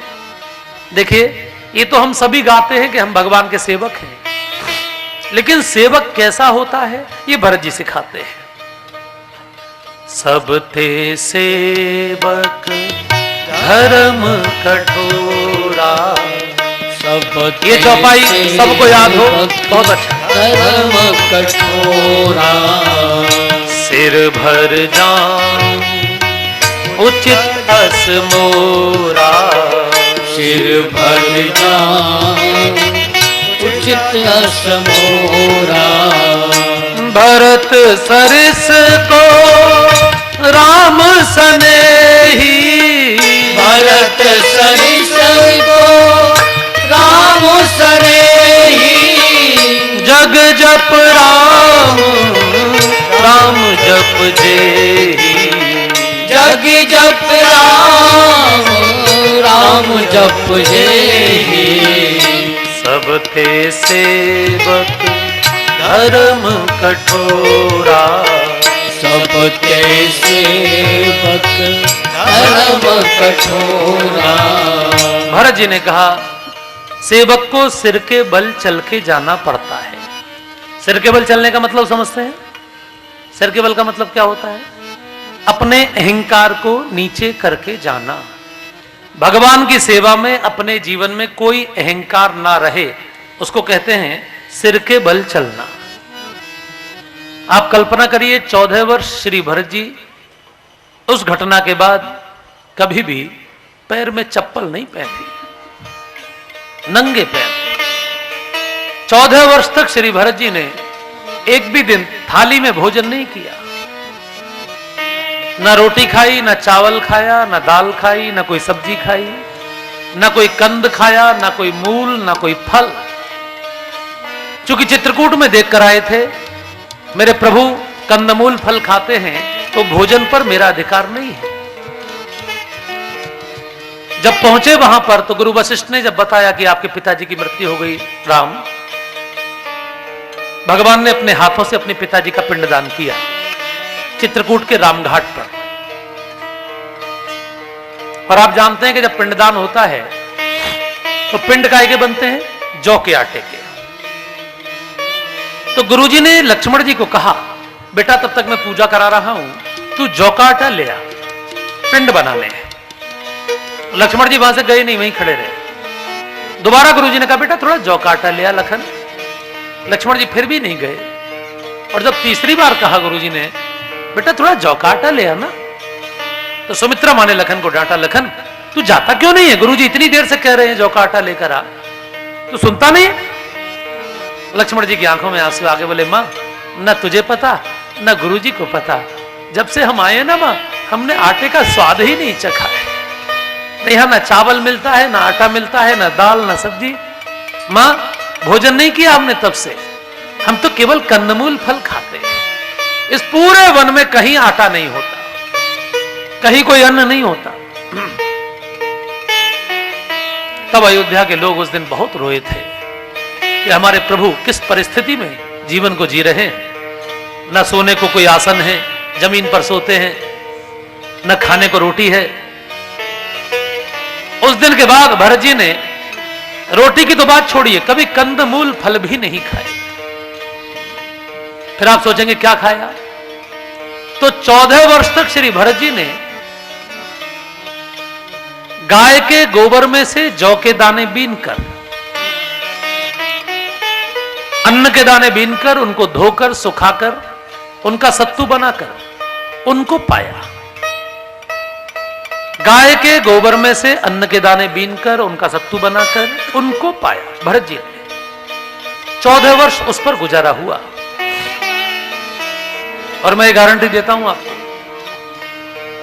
देखिए, ये तो हम सभी गाते हैं कि हम भगवान के सेवक हैं, लेकिन सेवक कैसा होता है ये भरत जी सिखाते हैं। सब थे सेवक धर्म कठोरा, सब ये चौपाई सबको याद हो, बहुत अच्छा। धर्म कठोरा, सिर भर जान उचित अस मोरा, सिर भर जान उचित अस मोरा। भरत सरिस को राम सनेही, भरत सरिस को राम सनेही, जग जप राम राम जप जेही, जग जप राम राम जप जेही। सब थे सेवक धर्म कठोरा, सब थे सेवक धर्म कठोरा। भरत जी ने कहा सेवक को सिर के बल चल के जाना पड़ता है। सिर के बल चलने का मतलब समझते हैं? सिर के बल का मतलब क्या होता है? अपने अहंकार को नीचे करके जाना। भगवान की सेवा में अपने जीवन में कोई अहंकार ना रहे, उसको कहते हैं सिर के बल चलना। आप कल्पना करिए 14 वर्ष श्री भरत जी उस घटना के बाद कभी भी पैर में चप्पल नहीं पहनी, नंगे पैर। 14 वर्ष तक श्री भरत जी ने एक भी दिन थाली में भोजन नहीं किया, ना रोटी खाई, ना चावल खाया, ना दाल खाई, ना कोई सब्जी खाई, ना कोई कंद खाया, ना कोई मूल, ना कोई फल। चूंकि चित्रकूट में देखकर आए थे मेरे प्रभु कंदमूल फल खाते हैं, तो भोजन पर मेरा अधिकार नहीं है। जब पहुंचे वहां पर तो गुरु वशिष्ठ ने जब बताया कि आपके पिताजी की मृत्यु हो गई राम, भगवान ने अपने हाथों से अपने पिताजी का पिंडदान किया चित्रकूट के रामघाट पर। और आप जानते हैं कि जब पिंडदान होता है तो पिंड काय के बनते हैं? जौ के आटे के। तो गुरुजी ने लक्ष्मण जी को कहा, बेटा तब तक मैं पूजा करा रहा हूं, तू जौ का आटा ले आ, पिंड बनाने हैं। लक्ष्मण जी वहां से गए नहीं, वहीं खड़े रहे। दोबारा गुरुजी ने कहा, बेटा थोड़ा जौ का आटा ले आ लखन। लक्ष्मण जी फिर भी नहीं गए। और जब तीसरी बार कहा गुरुजी ने, बेटा थोड़ा जौ का आटा ले आना, तो सुमित्रा माँ ने लखन को डांटा, लखन तू जाता क्यों नहीं है? गुरुजी इतनी देर से कह रहे हैं जौ का आटा लेकर आ, तू सुनता नहीं है? लक्ष्मण जी की आंखों में आंसू आ गए, बोले माँ न तुझे पता न गुरुजी को पता, जब से हम आए ना माँ हमने आटे का स्वाद ही नहीं चखा है। यहाँ ना चावल मिलता है, ना आटा मिलता है, ना दाल, ना सब्जी। माँ भोजन नहीं किया हमने तब से, हम तो केवल कंदमूल फल खाते हैं। इस पूरे वन में कहीं आटा नहीं होता, कहीं कोई अन्न नहीं होता। तब अयोध्या के लोग उस दिन बहुत रोए थे कि हमारे प्रभु किस परिस्थिति में जीवन को जी रहे हैं। न सोने को कोई आसन है, जमीन पर सोते हैं, न खाने को रोटी है। उस दिन के बाद भरत जी ने रोटी की तो बात छोड़िए, कभी कंदमूल फल भी नहीं खाए। फिर आप सोचेंगे क्या खाया? तो 14 वर्ष तक श्री भरत जी ने गाय के गोबर में से जौ के दाने बीनकर, अन्न के दाने बीनकर, उनको धोकर सुखाकर, उनका सत्तू बनाकर उनको पाया। गाय के गोबर में से अन्न के दाने बीनकर, उनका सत्तू बनाकर उनको पाया भरत जी ने। 14 वर्ष उस पर गुजारा हुआ। और मैं गारंटी देता हूं आपको,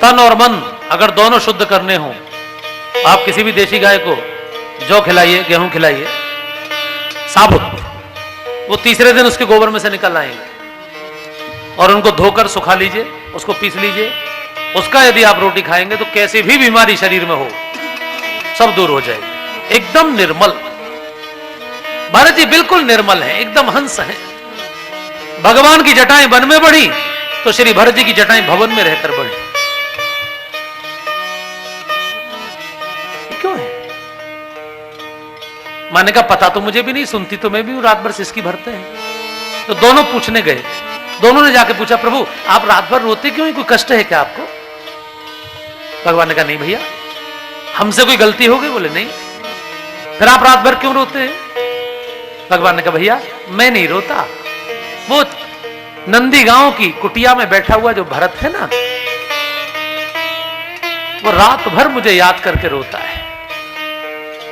तन और मन अगर दोनों शुद्ध करने हो, आप किसी भी देशी गाय को जौ खिलाइए, गेहूं खिलाइए साबुत, वो तीसरे दिन उसके गोबर में से निकल आएंगे। और उनको धोकर सुखा लीजिए, उसको पीस लीजिए। उसका यदि आप रोटी खाएंगे तो कैसी भी बीमारी शरीर में हो सब दूर हो जाएगी। एकदम निर्मल, भरत जी बिल्कुल निर्मल हैं, एकदम हंस हैं। भगवान की जटाएं वन में बढ़ी तो श्री भरत जी की जटाएं भवन में रहकर बढ़ी। क्यों है? माने का पता तो मुझे भी नहीं, सुनती तो मैं भी हूं, रात भर सिसकी भरते हैं। तो दोनों पूछने गए, दोनों ने जाके पूछा, प्रभु आप रात भर रोते क्यों हैं, कोई कष्ट है क्या आपको? भगवान ने कहा नहीं भैया, हमसे कोई गलती हो गई? बोले नहीं। फिर आप रात भर क्यों रोते हैं? भगवान ने कहा भैया मैं नहीं रोता, वो नंदी गांव की कुटिया में बैठा हुआ जो भरत है ना, वो रात भर मुझे याद करके रोता है,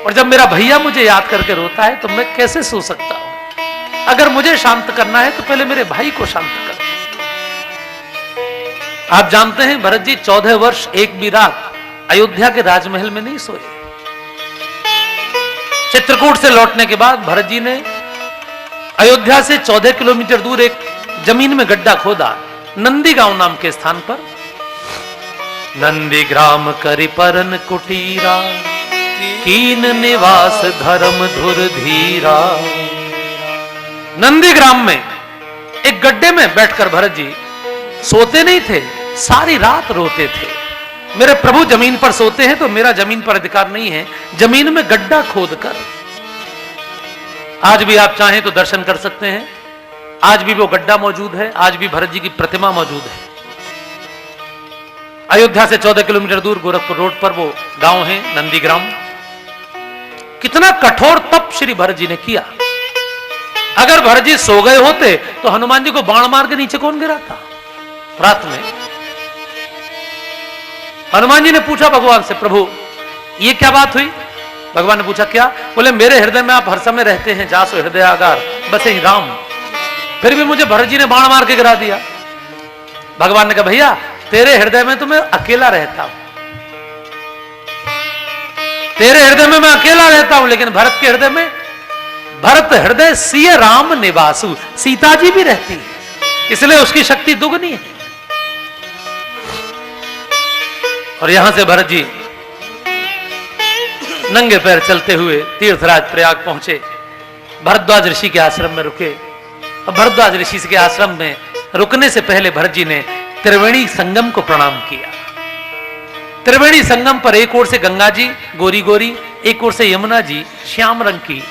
और जब मेरा भैया मुझे याद करके रोता है तो मैं कैसे सो सकता हूं? अगर मुझे शांत करना है तो पहले मेरे भाई को शांत कर। आप जानते हैं भरत जी 14 वर्ष एक भी रात अयोध्या के राजमहल में नहीं सोए। चित्रकूट से लौटने के बाद भरत जी ने अयोध्या से 14 किलोमीटर दूर एक जमीन में गड्ढा खोदा, नंदी गांव नाम के स्थान पर। नंदी ग्राम करि परन कुटीरा, कीन निवास धर्म धुर धीरा। नंदी ग्राम में एक गड्ढे में बैठकर भरत जी सोते नहीं थे, सारी रात रोते थे। मेरे प्रभु जमीन पर सोते हैं तो मेरा जमीन पर अधिकार नहीं है, जमीन में गड्ढा खोदकर। आज भी आप चाहें तो दर्शन कर सकते हैं, आज भी वो गड्ढा मौजूद है, आज भी भरत जी की प्रतिमा मौजूद है। अयोध्या से 14 किलोमीटर दूर गोरखपुर रोड पर वो गांव है नंदीग्राम। कितना कठोर तप श्री भरत जी ने किया। अगर भरत जी सो गए होते तो हनुमान जी को बाण मार के नीचे कौन गिरा था रात में? हनुमान जी ने पूछा भगवान से, प्रभु ये क्या बात हुई? भगवान ने पूछा क्या? बोले मेरे हृदय में आप हर समय रहते हैं, जासो हृदय आगार बसे ही राम, फिर भी मुझे भरत जी ने बाण मार के गिरा दिया। भगवान ने कहा भैया तेरे हृदय में तो मैं अकेला रहता हूं, तेरे हृदय में मैं अकेला रहता हूं, लेकिन भरत के हृदय में, भरत हृदय सिय राम निवासु, सीता जी भी रहती है, इसलिए उसकी शक्ति दुगनी है। और यहां से भरत जी नंगे पैर चलते हुए तीर्थराज प्रयाग पहुंचे। भरद्वाज ऋषि के आश्रम में रुके, और भरद्वाज ऋषि के आश्रम में रुकने से पहले भरत जी ने त्रिवेणी संगम को प्रणाम किया। त्रिवेणी संगम पर एक ओर से गंगा जी गोरी गोरी, एक ओर से यमुना जी श्याम रंग की,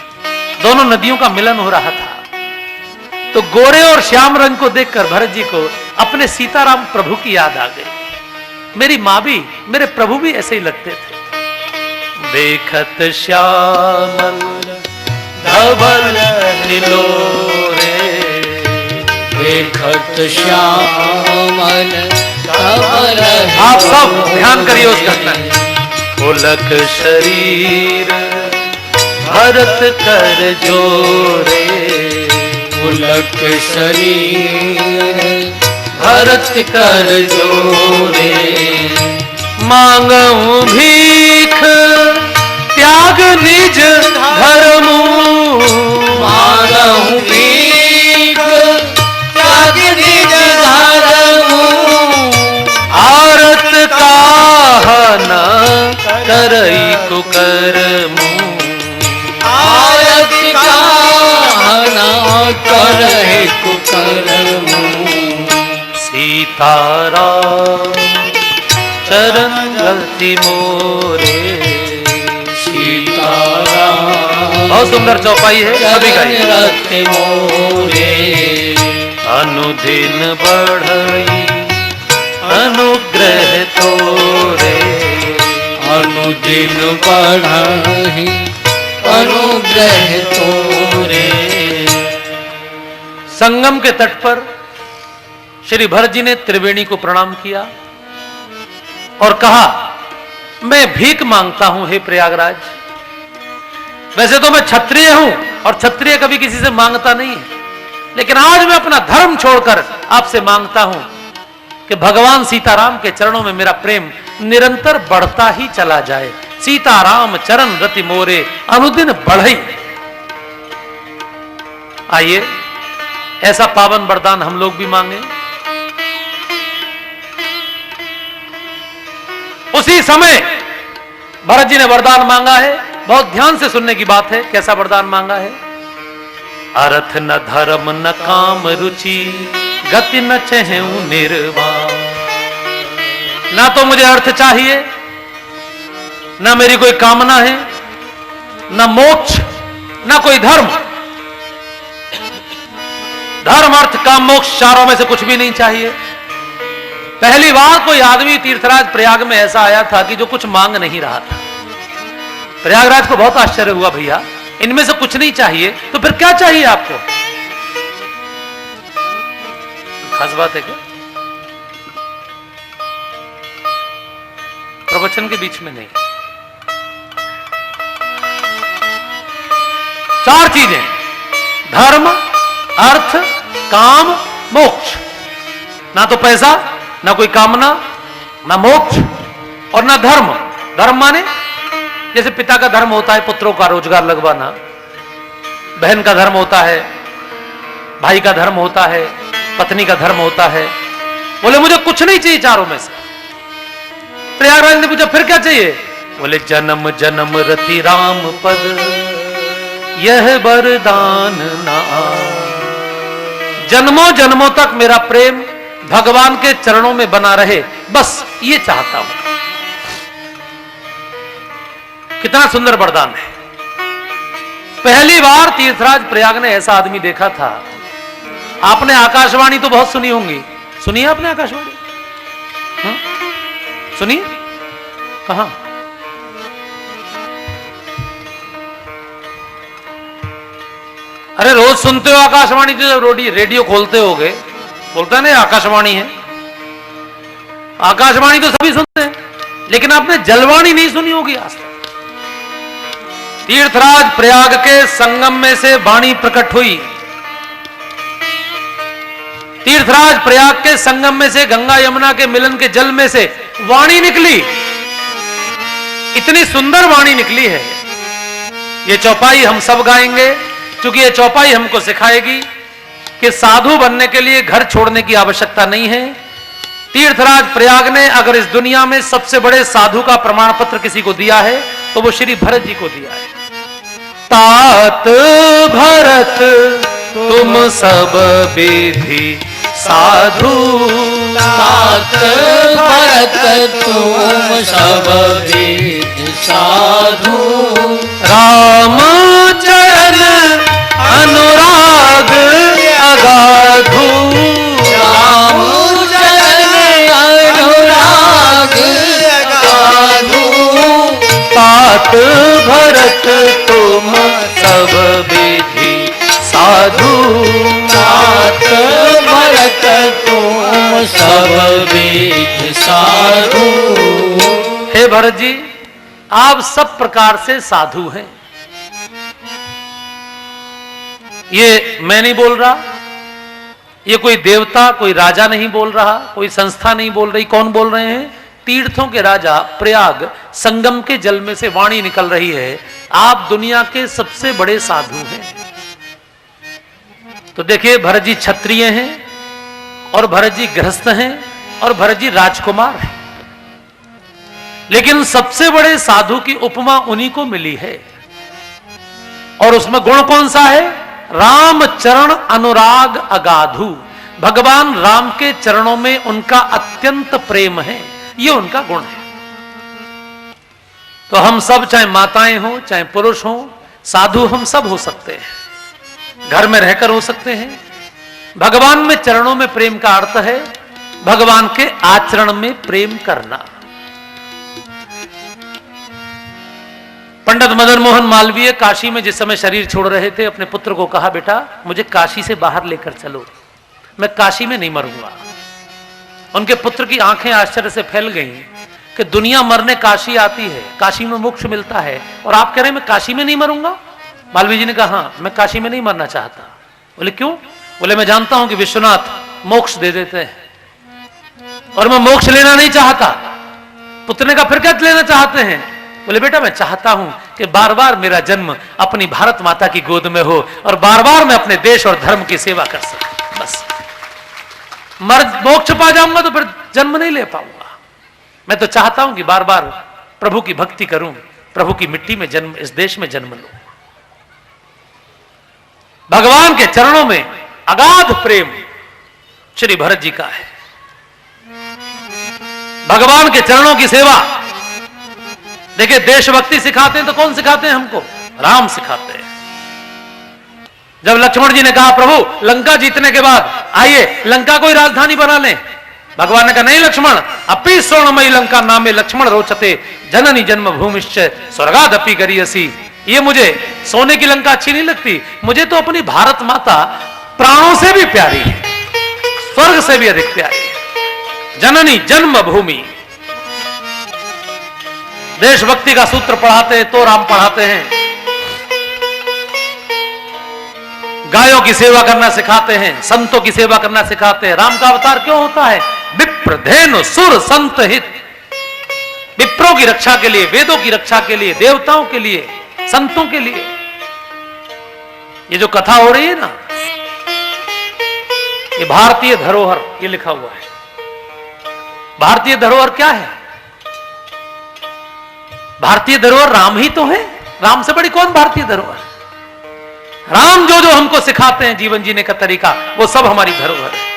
दोनों नदियों का मिलन हो रहा था। तो गोरे और श्याम रंग को देखकर भरत जी को अपने सीताराम प्रभु की याद आ गई। मेरी मां भी, मेरे प्रभु भी ऐसे ही लगते थे। देखत श्यामल धवल नीलोरे, देखत श्यामल धवल। आप सब ध्यान करिए उस घटना। पुलक शरीर भरत कर जोरे, पुलक शरीर भरत कर जोरे। मांगू भीख त्याग निज धर्मु, मांगू भीख त्याग निज धर्मु। आरत काह न करई कुकर्मु, आरत काह न करई कुकर्मु। सीताराम चरण गति मोरे, सीताराम बहुत सुंदर चौपाई है, सभी का ही। रति मोरे। अनुदिन बढ़ई अनुग्रह तोरे, अनुदिन बढ़हि अनुग्रह तोरे। संगम के तट पर श्री भरत जी ने त्रिवेणी को प्रणाम किया और कहा मैं भीख मांगता हूं हे प्रयागराज। वैसे तो मैं क्षत्रिय हूं और क्षत्रिय कभी किसी से मांगता नहीं है, लेकिन आज मैं अपना धर्म छोड़कर आपसे मांगता हूं कि भगवान सीताराम के चरणों में मेरा प्रेम निरंतर बढ़ता ही चला जाए। सीताराम चरण रति मोरे अनुदिन बढ़ई। आइए ऐसा पावन वरदान हम लोग भी मांगे। उसी समय भरत जी ने वरदान मांगा है। बहुत ध्यान से सुनने की बात है। कैसा वरदान मांगा है? अर्थ न धर्म न काम रुचि, गति न चहु निर्वाण। ना तो मुझे अर्थ चाहिए, ना मेरी कोई कामना है, ना मोक्ष, ना कोई धर्म। धर्म अर्थ काम मोक्ष चारों में से कुछ भी नहीं चाहिए। पहली बार कोई आदमी तीर्थराज प्रयाग में ऐसा आया था कि जो कुछ मांग नहीं रहा था। प्रयागराज को बहुत आश्चर्य हुआ, भैया इनमें से कुछ नहीं चाहिए तो फिर क्या चाहिए आपको? खास बात है क्या? प्रवचन के बीच में नहीं। 4 चीजें, धर्म, अर्थ, काम, मोक्ष। ना तो पैसा, ना कोई कामना, ना मोक्ष और ना धर्म। धर्म माने जैसे पिता का धर्म होता है पुत्रों का रोजगार लगवाना, बहन का धर्म होता है, भाई का धर्म होता है, पत्नी का धर्म होता है। बोले मुझे कुछ नहीं चाहिए चारों में से। प्रयागराज ने पूछा फिर क्या चाहिए? बोले जन्म जन्म रति राम पद, यह वरदान ना। जन्मों जन्मों तक मेरा प्रेम भगवान के चरणों में बना रहे, बस ये चाहता हूं। कितना सुंदर वरदान है। पहली बार तीर्थराज प्रयाग ने ऐसा आदमी देखा था। आपने आकाशवाणी तो बहुत सुनी होंगी, सुनिए आपने आकाशवाणी? सुनिए कहां? अरे रोज सुनते हो आकाशवाणी, तो जब रेडियो खोलते होगे बोलता है ना आकाशवाणी है। आकाशवाणी तो सभी सुनते हैं, लेकिन आपने जलवाणी नहीं सुनी होगी आज तक। तीर्थराज प्रयाग के संगम में से वाणी प्रकट हुई। तीर्थराज प्रयाग के संगम में से, गंगा यमुना के मिलन के जल में से वाणी निकली। इतनी सुंदर वाणी निकली है। ये चौपाई हम सब गाएंगे, क्योंकि ये चौपाई हमको सिखाएगी कि साधु बनने के लिए घर छोड़ने की आवश्यकता नहीं है। तीर्थराज प्रयाग ने अगर इस दुनिया में सबसे बड़े साधु का प्रमाण पत्र किसी को दिया है तो वो श्री भरत जी को दिया है। तात भरत तुम सब विधि साधु, तात भरत तुम सब विधि साधु। राम चरण अनुराग अगाधु, राम चरण अनुराग अगाधु। तात भरत तुम सब विधि साधु, तात भरत तुम सब विधि साधु। हे भरत जी, आप सब प्रकार से साधु हैं। ये मैं नहीं बोल रहा, ये कोई देवता, कोई राजा नहीं बोल रहा, कोई संस्था नहीं बोल रही। कौन बोल रहे हैं? तीर्थों के राजा प्रयाग संगम के जल में से वाणी निकल रही है। आप दुनिया के सबसे बड़े साधु हैं। तो देखिए, भरत जी क्षत्रिय हैं और भरत जी गृहस्थ हैं और भरत जी राजकुमार हैं, लेकिन सबसे बड़े साधु की उपमा उन्हीं को मिली है। और उसमें गुण कौन सा है? राम चरण अनुराग अगाधु। भगवान राम के चरणों में उनका अत्यंत प्रेम है, ये उनका गुण है। तो हम सब, चाहे माताएं हो चाहे पुरुष हो, साधु हम सब हो सकते हैं, घर में रहकर हो सकते हैं। भगवान में चरणों में प्रेम का अर्थ है भगवान के आचरण में प्रेम करना। पंडित मदन मोहन मालवीय काशी में जिस समय शरीर छोड़ रहे थे, अपने पुत्र को कहा, बेटा मुझे काशी से बाहर लेकर चलो, मैं काशी में नहीं मरूंगा। उनके पुत्र की आंखें आश्चर्य से फैल गईं कि दुनिया मरने काशी आती है, काशी में मोक्ष मिलता है, और आप कह रहे हैं मैं काशी में नहीं मरूंगा? मालवीय जी ने कहा, हाँ मैं काशी में नहीं मरना चाहता। बोले क्यों? बोले मैं जानता हूं कि विश्वनाथ मोक्ष दे देते हैं और मैं मोक्ष लेना नहीं चाहता। पुत्र ने कहा, फिर क्या लेना चाहते हैं? बोले बेटा मैं चाहता हूं कि बार बार मेरा जन्म अपनी भारत माता की गोद में हो और बार बार मैं अपने देश और धर्म की सेवा कर सकूं। बस मोक्ष पा जाऊंगा तो फिर जन्म नहीं ले पाऊंगा। मैं तो चाहता हूं कि बार बार प्रभु की भक्ति करूं, प्रभु की मिट्टी में जन्म, इस देश में जन्म लूं। भगवान के चरणों में अगाध प्रेम श्री भरत जी का है। भगवान के चरणों की सेवा। देखिए, देशभक्ति सिखाते हैं तो कौन सिखाते हैं हमको? राम सिखाते हैं। जब लक्ष्मण जी ने कहा प्रभु लंका जीतने के बाद आइए लंका को ही राजधानी बना लें, भगवान ने कहा नहीं लक्ष्मण, अपि स्वर्णमयी लंका नामे लक्ष्मण रोचते जननी जन्म भूमिश्च स्वर्गादपि करियसी। ये मुझे सोने की लंका अच्छी नहीं लगती, मुझे तो अपनी भारत माता प्राणों से भी प्यारी है, स्वर्ग से भी अधिक प्यारी है। जननी जन्म भूमि। देशभक्ति का सूत्र पढ़ाते हैं तो राम पढ़ाते हैं। गायों की सेवा करना सिखाते हैं, संतों की सेवा करना सिखाते हैं। राम का अवतार क्यों होता है? विप्र धेनु सुर संत हित। विप्रों की रक्षा के लिए, वेदों की रक्षा के लिए, देवताओं के लिए, संतों के लिए। ये जो कथा हो रही है ना, ये भारतीय धरोहर, ये लिखा हुआ है। भारतीय धरोहर क्या है? भारतीय धरोहर राम ही तो है। राम से बड़ी कौन भारतीय धरोहर? राम जो जो हमको सिखाते हैं जीवन जीने का तरीका, वो सब हमारी धरोहर है।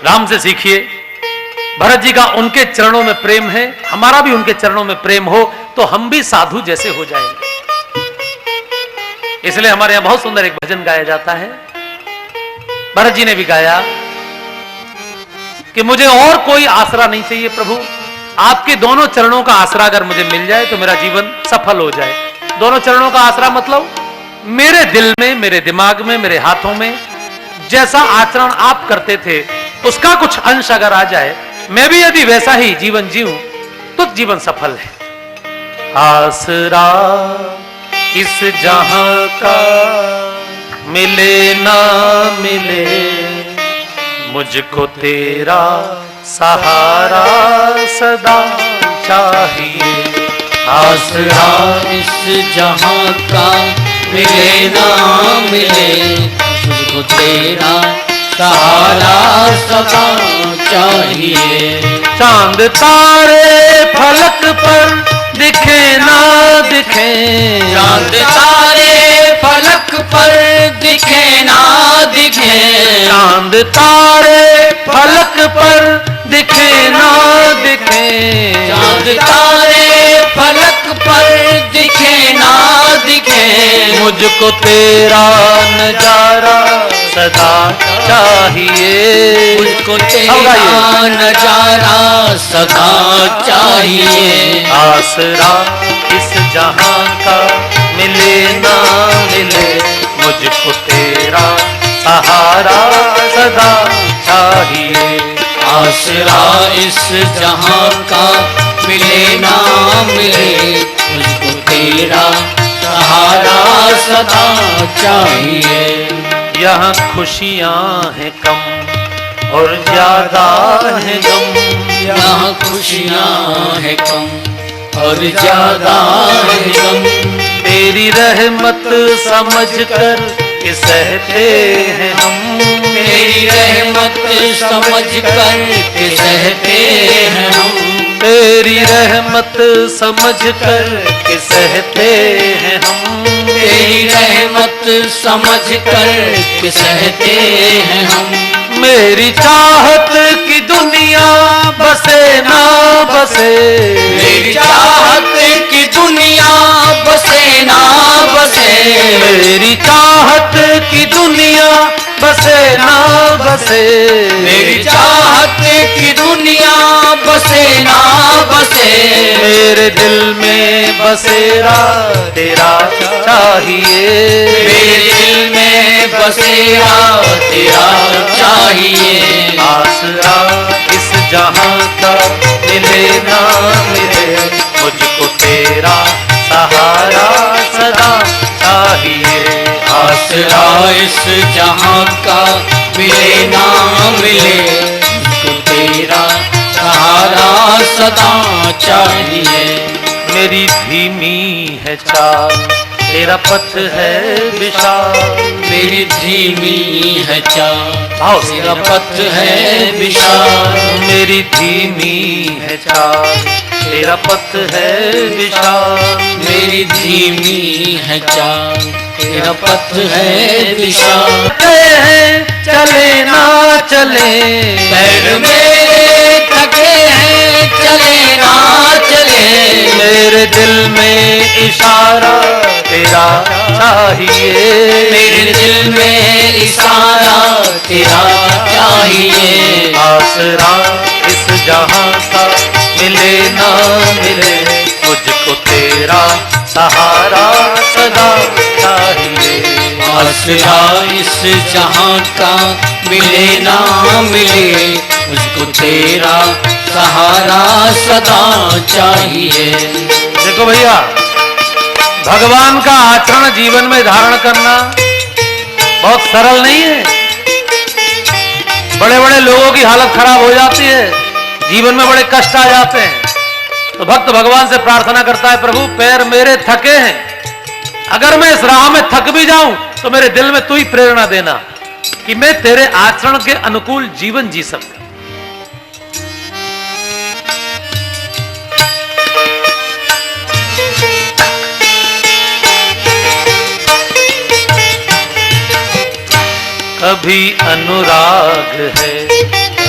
राम से सीखिए। भरत जी का उनके चरणों में प्रेम है, हमारा भी उनके चरणों में प्रेम हो तो हम भी साधु जैसे हो जाएंगे। इसलिए हमारे यहां बहुत सुंदर एक भजन गाया जाता है, भरत जी ने भी गाया कि मुझे और कोई आसरा नहीं चाहिए प्रभु, आपके दोनों चरणों का आसरा अगर मुझे मिल जाए तो मेरा जीवन सफल हो जाए। दोनों चरणों का आसरा मतलब मेरे दिल में, मेरे दिमाग में, मेरे हाथों में जैसा आचरण आप करते थे उसका कुछ अंश अगर आ जाए, मैं भी यदि वैसा ही जीवन जीऊं तो जीवन सफल है। आसरा इस जहां का मिले ना मिले, मुझको तेरा सहारा सदा चाहिए। आसरा इस जहां का मिले ना मिले, मुझको तेरा सहारा सदा चाहिए। चांद तारे फलक पर दिखे ना दिखे, चांद तारे फलक पर दिखे ना दिखे, चांद तारे फलक पर दिखे ना दिखे, चांद तारे फलक पर दिखे ना दिखे, मुझको तेरा नजारा सदा चाहिए। मुझको तेरा नजारा सदा चाहिए। आसरा इस जहां का मिले ना मिले, मुझको तेरा सहारा सदा चाहिए। आसरा इस जहां का मिले ना मिले, मुझको तेरा सहारा सदा चाहिए। यहाँ खुशियाँ हैं कम और ज्यादा है गम, यहाँ खुशियाँ हैं कम और ज्यादा है गम, तेरी रहमत समझकर के सहते हैं हम, तेरी रहमत समझकर के सहते हैं हम, तेरी रहमत समझकर के सहते हैं हम, तेरी रहमत समझकर के सहते हैं हम। मेरी चाहत की दुनिया बसे ना बसे, मेरी चाहत की दुनिया बसे ना बसे, मेरी चाहत की दुनिया बसे ना बसे, मेरी चाहत की दुनिया बसे ना बसे, मेरे दिल में बसेरा तेरा चाहिए, मेरे दिल में बसेरा तेरा चाहिए। आसरा इस जहां का मिले ना मिले, मुझको तेरा सहारा सदा चाहिए। आसरा इस जहां का मिले ना मिले, मुझको तेरा सहारा सदा चाहिए। मेरी धीमी है चाल तेरा पथ है विशाल। मेरी धीमी है चाल, भाव तेरा पथ है विशाल। मेरी धीमी है चाल, तेरा पथ है विशाल। मेरी धीमी है चाल, तेरा पथ है विशाल। चले ना चले, पैर मेरे थके हैं, चले ना चले। मेरे दिल में इशारा तेरा चाहिए। मेरे दिल में इशारा तेरा चाहिए। आसरा इस जहां का मिले ना मिले, मुझको तेरा सहारा सदा चाहिए। आसरा इस जहां का मिले ना मिले, मुझको तेरा सहारा सदा चाहिए। देखो भैया, भगवान का आचरण जीवन में धारण करना बहुत सरल नहीं है। बड़े बड़े लोगों की हालत खराब हो जाती है, जीवन में बड़े कष्ट आ जाते हैं, तो भक्त भगवान से प्रार्थना करता है, प्रभु पैर मेरे थके हैं, अगर मैं इस राह में थक भी जाऊं तो मेरे दिल में तू ही प्रेरणा देना कि मैं तेरे आचरण के अनुकूल जीवन जी सकूं। कभी अनुराग है,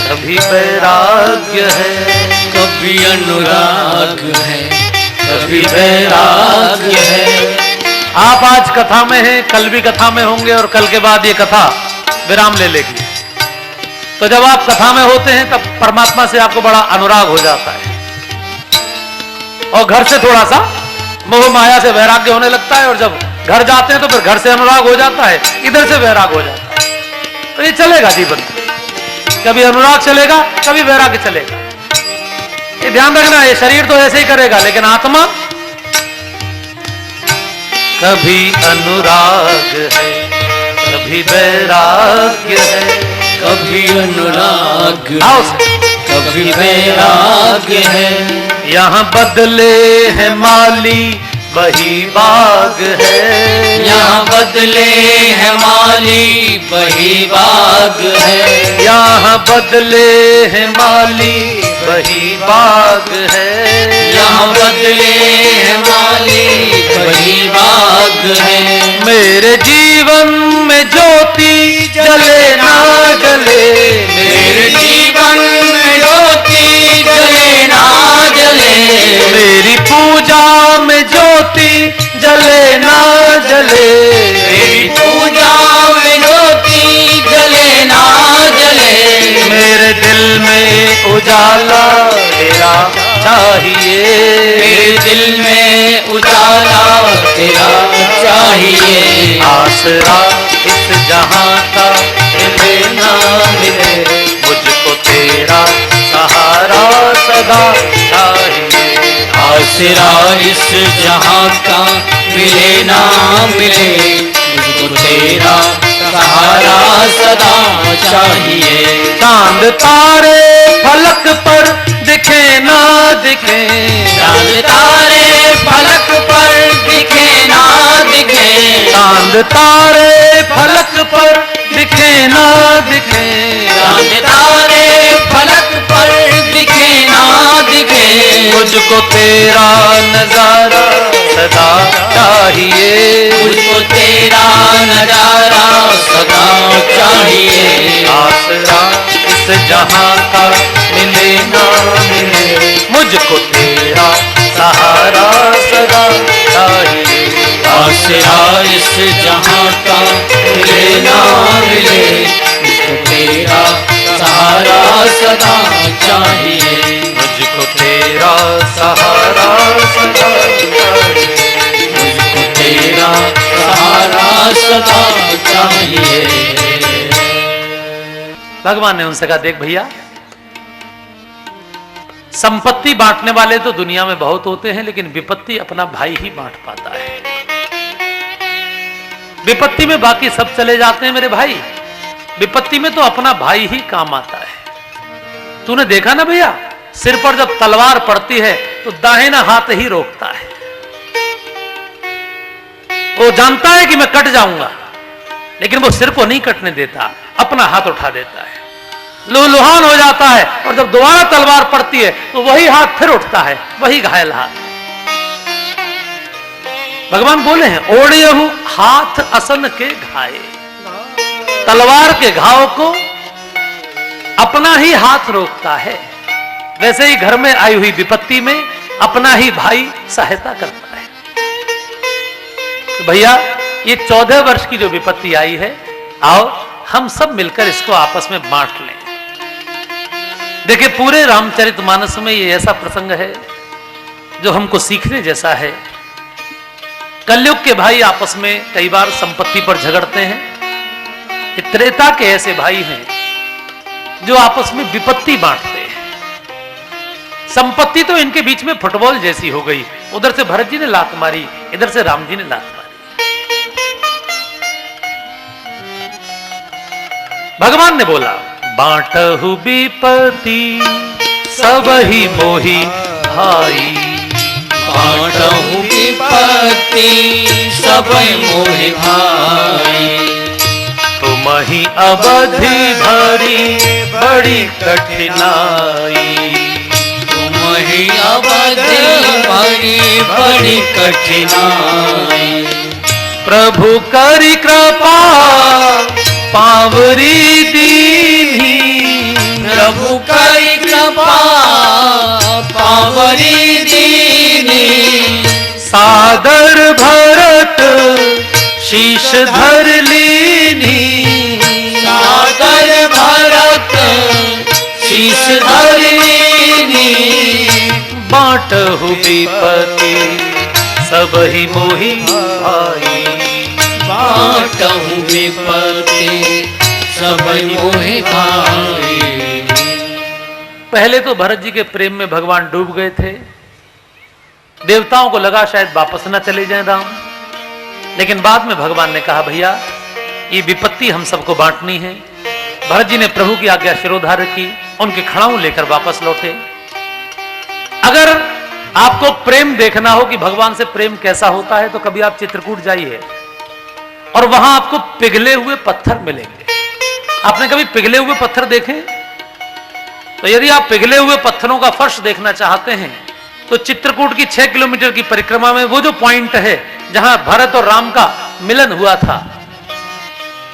कभी वैराग्य है। कभी अनुराग है, कभी वैराग्य है। आप आज कथा में हैं, कल भी कथा में होंगे और कल के बाद ये कथा विराम ले लेगी। तो जब आप कथा में होते हैं तब परमात्मा से आपको बड़ा अनुराग हो जाता है, और घर से थोड़ा सा मोह माया से वैराग्य होने लगता है, और जब घर जाते हैं तो फिर घर से अनुराग हो जाता है, इधर से वैराग हो जाता है। तो ये चलेगा जीवन, कभी अनुराग चलेगा, कभी वैराग्य चलेगा। ये ध्यान रखना, ये शरीर तो ऐसे ही करेगा, लेकिन आत्मा कभी अनुराग है, कभी वैराग्य है। कभी अनुराग आओ है, कभी वैराग्य है। यहाँ बदले हैं माली वही बाग है। यहाँ बदले है माली वही बाग है। यहाँ बदले हैं माली वही बाग है। यहाँ बदले है माली वही बाग है। मेरे जीवन में ज्योति जले ना जले, मेरे जीवन में ज्योति जले ना जले। मेरी पूजा में ज्योति जले ना जले। मेरी पूजा में ज्योति जले ना जले। मेरे दिल में उजाला तेरा चाहिए। मेरे दिल में उजाला तेरा चाहिए। आसरा इस जहां का मिले ना मिले, मुझको तेरा सहारा सदा चाहिए। आसरा इस जहां का मिले ना मिले, मुझको तेरा सहारा सदा चाहिए। चांद तारे फलक पर दिखे ना दिखे, चांद तारे फलक पर दिखे ना दिखे। चांद तारे फलक पर दिखे ना दिखे। चांद तारे फलक पर दिखे ना दिखे। मुझको तेरा नजारा सदा चाहिए। मुझको तेरा नजारा सदा चाहिए। आसरा इस जहां का मिले ना मिले, मुझको तेरा सहारा सदा चाहिए। आसरा इस जहां का मिले ना मिले, मुझको तेरा सहारा सदा चाहिए। मुझको तेरा सहारा सदा चाहिए। मुझको तेरा सहारा सदा चाहिए। भगवान ने उनसे कहा, देख भैया, संपत्ति बांटने वाले तो दुनिया में बहुत होते हैं, लेकिन विपत्ति अपना भाई ही बांट पाता है। विपत्ति में बाकी सब चले जाते हैं मेरे भाई, विपत्ति में तो अपना भाई ही काम आता है। तूने देखा ना भैया, सिर पर जब तलवार पड़ती है तो दाहिना हाथ ही रोकता है, वो जानता है कि मैं कट जाऊंगा, लेकिन वो सिर को नहीं कटने देता, अपना हाथ उठा देता है, लुहान हो जाता है, और जब दोबारा तलवार पड़ती है तो वही हाथ फिर उठता है, वही घायल हाथ। भगवान बोले हैं, ओढ़ियहु हाथ असन के घाये, तलवार के घाव को अपना ही हाथ रोकता है। वैसे ही घर में आई हुई विपत्ति में अपना ही भाई सहायता करता है। तो भैया, ये 14 वर्ष की जो विपत्ति आई है, आओ हम सब मिलकर इसको आपस में बांट लें। देखिए, पूरे रामचरितमानस में ये ऐसा प्रसंग है जो हमको सीखने जैसा है। कलयुग के भाई आपस में कई बार संपत्ति पर झगड़ते हैं। त्रेता के ऐसे भाई हैं जो आपस में विपत्ति बांटते हैं। संपत्ति तो इनके बीच में फुटबॉल जैसी हो गई, उधर से भरत जी ने लात मारी, इधर से राम जी ने लात मारी। भगवान ने बोला, बांटहु विपत्ति सब ही मोहि भाई, बांटहु विपत्ति सब मोहि भाई, तुम ही अवधि भरी बड़ी कठिनाई, तुम ही अवधि भरी बड़ी कठिनाई, प्रभु करी कृपा पावरी दीनी, प्रभु करी कृपा पावरी दीनी, सादर भरत शीश धर लीनी, सादर भरत शीश धर लीनी, बांटहु विपत्ति सब ही मोहि भाई, बांटहु विपत्ति सब मोहि भाई। पहले तो भरत जी के प्रेम में भगवान डूब गए थे। देवताओं को लगा शायद वापस न चले जाएं राम, लेकिन बाद में भगवान ने कहा, भैया ये विपत्ति हम सबको बांटनी है। भरत जी ने प्रभु की आज्ञा शिरोधार्य की, उनके खड़ाऊ लेकर वापस लौटे। अगर आपको प्रेम देखना हो कि भगवान से प्रेम कैसा होता है, तो कभी आप चित्रकूट जाइए और वहां आपको पिघले हुए पत्थर मिलेंगे। आपने कभी पिघले हुए पत्थर देखे? तो यदि आप पिघले हुए पत्थरों का फर्श देखना चाहते हैं, तो चित्रकूट की 6 किलोमीटर की परिक्रमा में वो जो पॉइंट है जहां भरत और राम का मिलन हुआ था,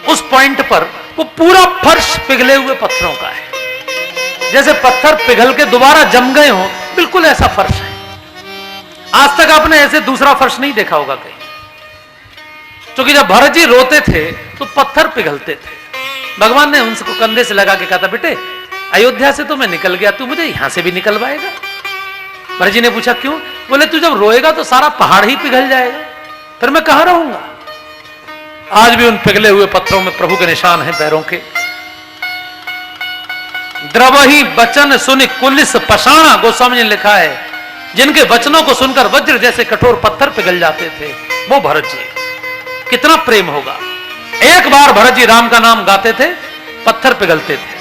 उस पॉइंट पर वो पूरा फर्श पिघले हुए पत्थरों का है। जैसे पत्थर पिघल के दोबारा जम गए हो, बिल्कुल ऐसा फर्श है। आज तक आपने ऐसे दूसरा फर्श नहीं देखा होगा कहीं, क्योंकि जब भरत जी रोते थे तो पत्थर पिघलते थे। भगवान ने उनको कंधे से लगा के कहा था, बेटे अयोध्या से तो मैं निकल गया, तू मुझे यहां से भी निकलवाएगा? भरत जी ने पूछा, क्यों? बोले, तू जब रोएगा तो सारा पहाड़ ही पिघल जाएगा, फिर मैं कहां रहूंगा? आज भी उन पिघले हुए पत्थरों में प्रभु के निशान हैं, पैरों के। द्रवही वचन सुनि कुलिस पषाणा, गोस्वामी ने लिखा है, जिनके वचनों को सुनकर वज्र जैसे कठोर पत्थर पिघल जाते थे, वो भरत जी। कितना प्रेम होगा। एक बार भरत जी राम का नाम गाते थे, पत्थर पिघलते थे।